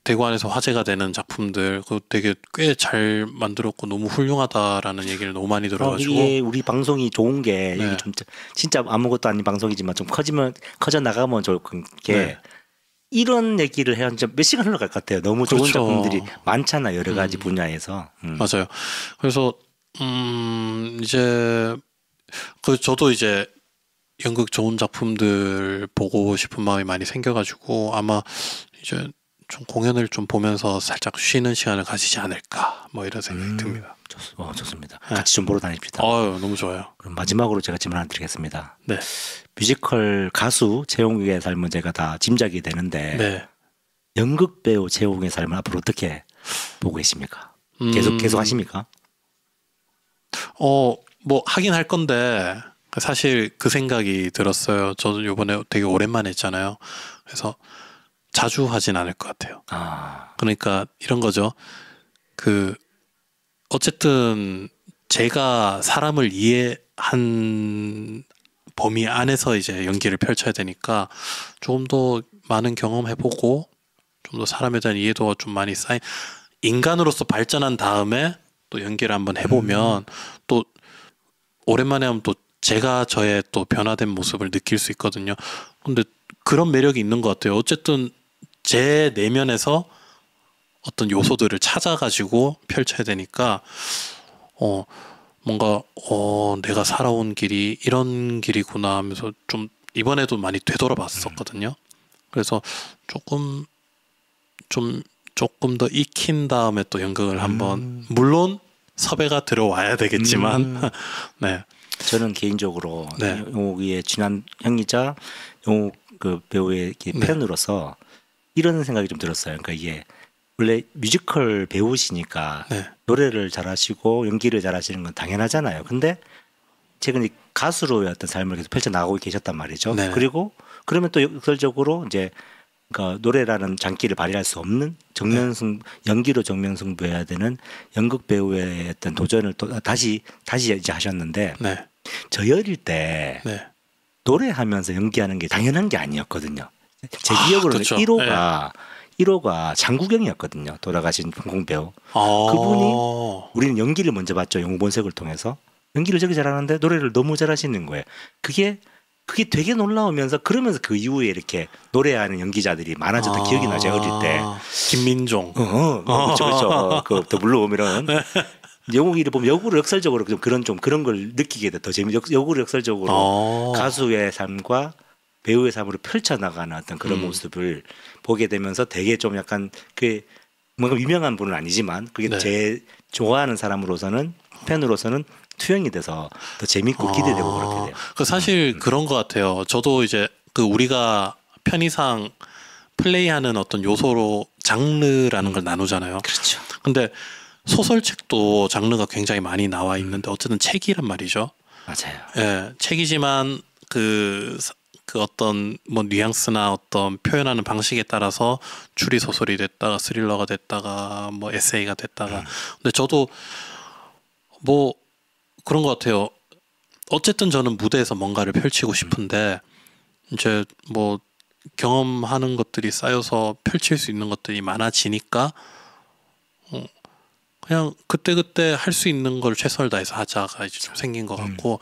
대구 안에서 화제가 되는 작품들 그 되게 꽤 잘 만들었고 너무 훌륭하다라는 얘기를 너무 많이 들어가지고 이게 우리 방송이 좋은 게 이게 좀 진짜 아무것도 아닌 방송이지만 좀 커져 나가면 좋을 게 이런 얘기를 해야 몇 시간 흘러갈 것 같아요. 너무 좋은 작품들이 많잖아 여러 가지 분야에서. 맞아요. 그래서 이제 저도 이제 연극 좋은 작품들 보고 싶은 마음이 많이 생겨가지고 아마 이제 좀 공연을 좀 보면서 살짝 쉬는 시간을 가지지 않을까 뭐 이런 생각이 듭니다. 좋습니다. 같이 좀 보러 다닙시다. 너무 좋아요. 그럼 마지막으로 제가 질문 하나 드리겠습니다. 네. 뮤지컬 가수 최홍욱의 삶은 제가 다 짐작이 되는데 연극 배우 최홍욱의 삶은 앞으로 어떻게 보고 계십니까? 계속 하십니까? 뭐 하긴 할 건데 사실 그 생각이 들었어요. 저도 이번에 되게 오랜만에 했잖아요. 그래서 자주 하진 않을 것 같아요. 그러니까 이런 거죠. 어쨌든 제가 사람을 이해한 범위 안에서 이제 연기를 펼쳐야 되니까 조금 더 많은 경험해보고 좀 더 사람에 대한 이해도가 좀 많이 쌓인 인간으로서 발전한 다음에 또 연기를 한번 해보면 또 오랜만에 하면 또 제가 저의 또 변화된 모습을 느낄 수 있거든요. 근데 그런 매력이 있는 것 같아요. 어쨌든 제 내면에서 어떤 요소들을 찾아가지고 펼쳐야 되니까 뭔가 내가 살아온 길이 이런 길이구나 하면서 좀 이번에도 많이 되돌아봤었거든요. 그래서 조금 더 익힌 다음에 또 연극을 한번 물론 섭외가 들어와야 되겠지만 네. 저는 개인적으로 용욱이의 친한 형이자 용욱 그 배우의 팬으로서 이런 생각이 좀 들었어요. 그러니까 이게 원래 뮤지컬 배우시니까 노래를 잘하시고 연기를 잘하시는 건 당연하잖아요. 근데 최근에 가수로의 어떤 삶을 계속 펼쳐 나가고 계셨단 말이죠. 그리고 그러면 또 역설적으로 이제 그러니까 노래라는 장기를 발휘할 수 없는 연기로 정면 승부해야 되는 연극 배우의 어떤 도전을 또 다시 이제 하셨는데 네. 저희 어릴 때 네. 노래하면서 연기하는 게 당연한 게 아니었거든요. 제 기억으로는 그렇죠. 1호가 장국영이었거든요. 돌아가신 공배우. 그분이 우리는 연기를 먼저 봤죠. 영웅본색을 통해서. 연기를 되게 잘하는데 노래를 너무 잘하시는 거예요. 그게 되게 놀라우면서 그러면서 그 이후에 이렇게 노래하는 연기자들이 많아졌던 기억이 나죠. 어릴 때. 김민종. 그렇죠. 그 더블로 이런 영웅이를 보면 역으로 역설적으로 그런 걸 느끼게 돼. 더 역으로 역설적으로 가수의 삶과 배우의 삶으로 펼쳐나가는 어떤 그런 모습을 보게 되면서 되게 좀 약간 그 뭔가 유명한 분은 아니지만 그게 제 좋아하는 사람으로서는 팬으로서는 투영이 돼서 더 재밌고 기대되고 그렇게 돼요. 그 사실 그런 것 같아요. 저도 이제 그 우리가 편의상 플레이하는 어떤 요소로 장르라는 걸 나누잖아요. 그렇죠. 근데 소설책도 장르가 굉장히 많이 나와 있는데 어쨌든 책이란 말이죠. 맞아요. 예, 책이지만 그 어떤 뭐 뉘앙스나 어떤 표현하는 방식에 따라서 추리 소설이 됐다가 스릴러가 됐다가 뭐 에세이가 됐다가 근데 저도 뭐 그런 것 같아요. 어쨌든 저는 무대에서 뭔가를 펼치고 싶은데 이제 뭐 경험하는 것들이 쌓여서 펼칠 수 있는 것들이 많아지니까 그냥 그때 할 수 있는 걸 최선을 다해서 하자가 이제 좀 생긴 것 같고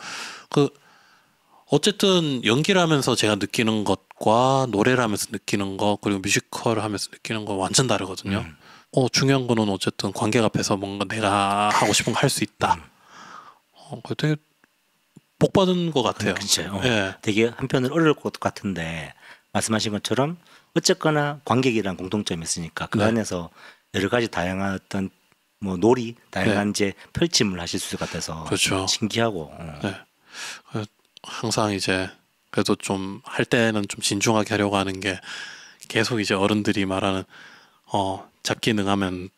그 어쨌든 연기를 하면서 제가 느끼는 것과 노래를 하면서 느끼는 것 그리고 뮤지컬을 하면서 느끼는 거 완전 다르거든요. 중요한 거는 어쨌든 관객 앞에서 뭔가 내가 하고 싶은 거 할 수 있다. 되게 복 받은 것 같아요. 그렇죠. 예. 되게 한편으로 어려울 것 같은데 말씀하신 것처럼 어쨌거나 관객이란 공통점이 있으니까 그 안에서 여러 가지 다양한 어떤 뭐 놀이, 다양한 이제 펼침을 하실 수 있을 것 같아서 그렇죠. 신기하고. 네. 항상 이제 그래도 좀 할 때는 좀 진중하게 하려고 하는 게 계속 이제 어른들이 말하는 잡기 능하면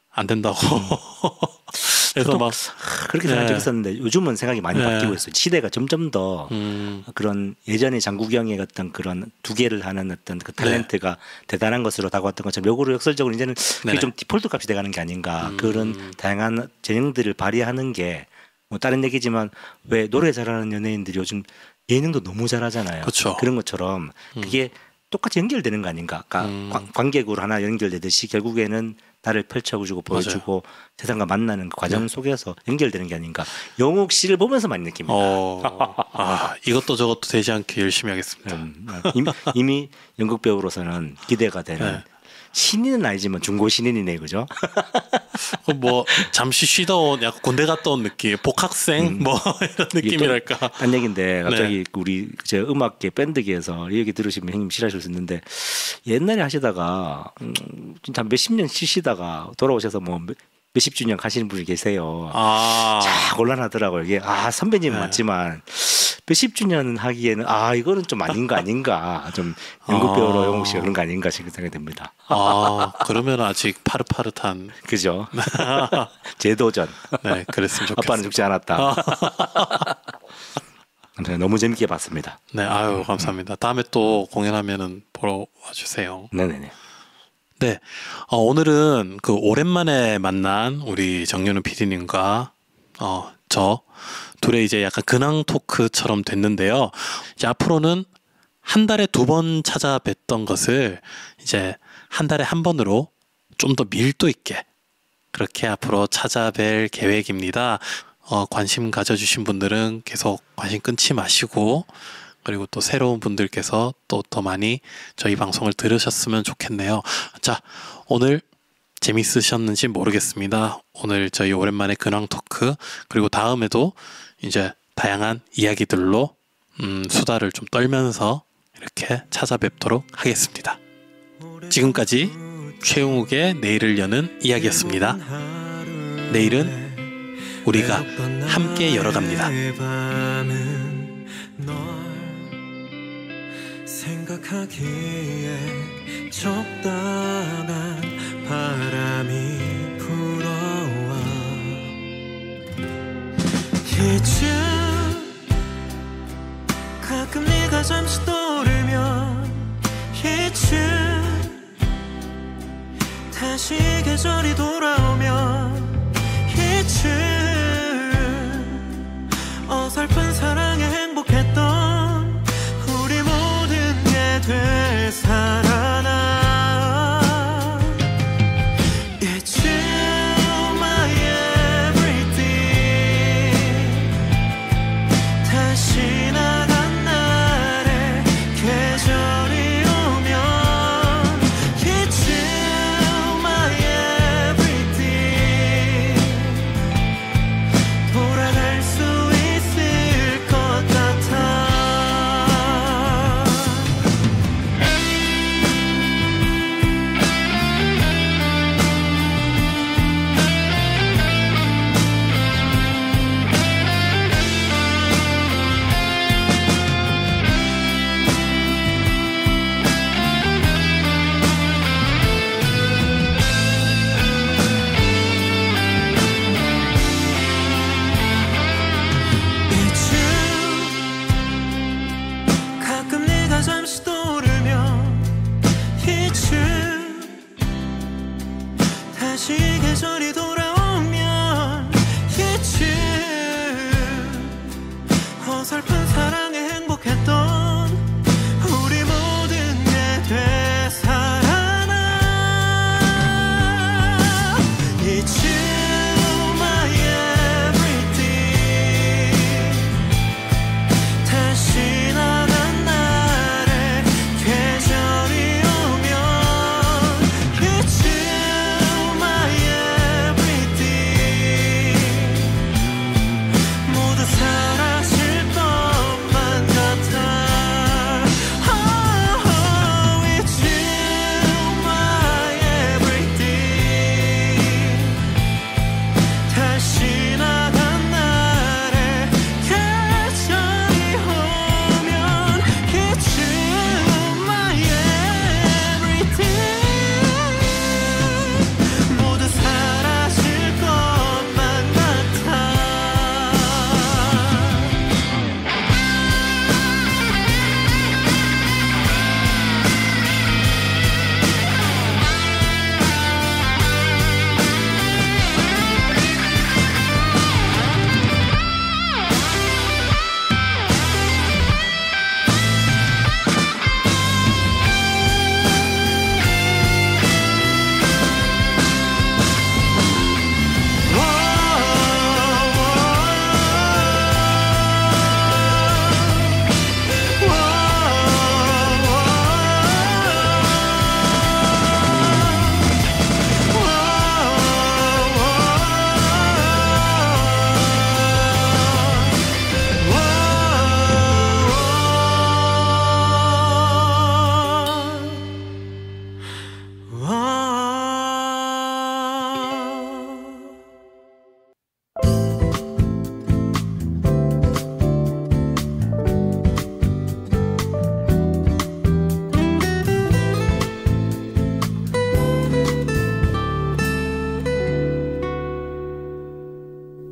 안 된다고. 그래서 막 그렇게 생각한 적이 있었는데 요즘은 생각이 많이 바뀌고 있어요. 시대가 점점 더 그런 예전에 장국영의 어떤 그런 두 개를 하는 어떤 그 탤런트가 대단한 것으로 다가왔던 것처럼 역으로 역설적으로 이제는 그게 좀 디폴트 값이 돼가는 게 아닌가. 그런 다양한 재능들을 발휘하는 게 뭐 다른 얘기지만 왜 노래 잘하는 연예인들이 요즘 예능도 너무 잘하잖아요. 그쵸. 그런 것처럼 그게 똑같이 연결되는 거 아닌가. 그러니까 관객으로 하나 연결되듯이 결국에는 나를 펼쳐주고 보여주고 맞아요. 세상과 만나는 그 과정 속에서 연결되는 게 아닌가. 영옥 씨를 보면서 많이 느낍니다. 이것도 저것도 되지 않게 열심히 하겠습니다. 이미 연극 배우로서는 기대가 되는 신인은 아니지만 중고 신인이네, 그죠? 뭐 잠시 쉬다 온 약간 군대 갔다 온 느낌, 복학생 뭐 이런 느낌이랄까. 딴 얘기인데 갑자기 우리 제 음악계 밴드계에서 이 얘기 들으시면 형님 싫어하실 수 있는데 옛날에 하시다가 진짜 몇십 년 쉬시다가 돌아오셔서 뭐 몇십 주년 가시는 분이 계세요. 자, 곤란하더라고요. 이게 선배님은 맞지만 몇십 주년 하기에는 이거는 좀 아닌 거 아닌가. 좀 연극 배우로 영웅 씨가 그런 거 아닌가 생각이 듭니다. 그러면 아직 파릇파릇한. 그죠. 재도전. 네, 그랬으면 좋겠어요. 아빠는 죽지 않았다. 너무 재밌게 봤습니다. 네, 감사합니다. 다음에 또 공연하면은 보러 와주세요. 네네네. 네, 오늘은 그 오랜만에 만난 우리 정윤우 PD님과 저 둘의 이제 약간 근황 토크처럼 됐는데요. 이제 앞으로는 한 달에 2번 찾아뵀던 것을 이제 한 달에 한 번으로 좀 더 밀도 있게 그렇게 앞으로 찾아뵐 계획입니다. 관심 가져주신 분들은 계속 관심 끊지 마시고 그리고 또 새로운 분들께서 또 더 많이 저희 방송을 들으셨으면 좋겠네요. 자, 오늘 재밌으셨는지 모르겠습니다. 오늘 저희 오랜만에 근황 토크 그리고 다음에도 이제 다양한 이야기들로 수다를 좀 떨면서 이렇게 찾아뵙도록 하겠습니다. 지금까지 최웅욱의 내일을 여는 이야기였습니다. 내일은 우리가 함께 열어갑니다. 생각하기에 적당한 바람이 불어와 이제 가끔 네가 잠시 떠오르면 계절이 돌아오면 이쯤 어설픈 사랑에 행복했던 우리 모든 게 되살아나. It's you my everything. 다시 나간 날에 계절이 오면 It's you my everything. 돌아갈 수 있을 것 같아. It's you. 가끔 네가 잠시 떠오르면 It's you. 다시 계절이 돌아오면 It's you. 어설픈 사랑에 행복했던 우리 모든 게 되살아나. It's you my everything. 다시 나간 날에 계절이 오면 It's you my everything. 모두 사라질 것만 같아. Oh, it's you my everything. 다시 나간 날에 계절이 오면 It's you my everything. 모두 사라질 것만 같아.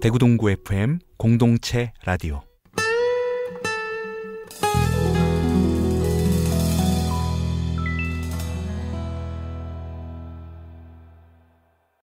대구동구 FM 공동체 라디오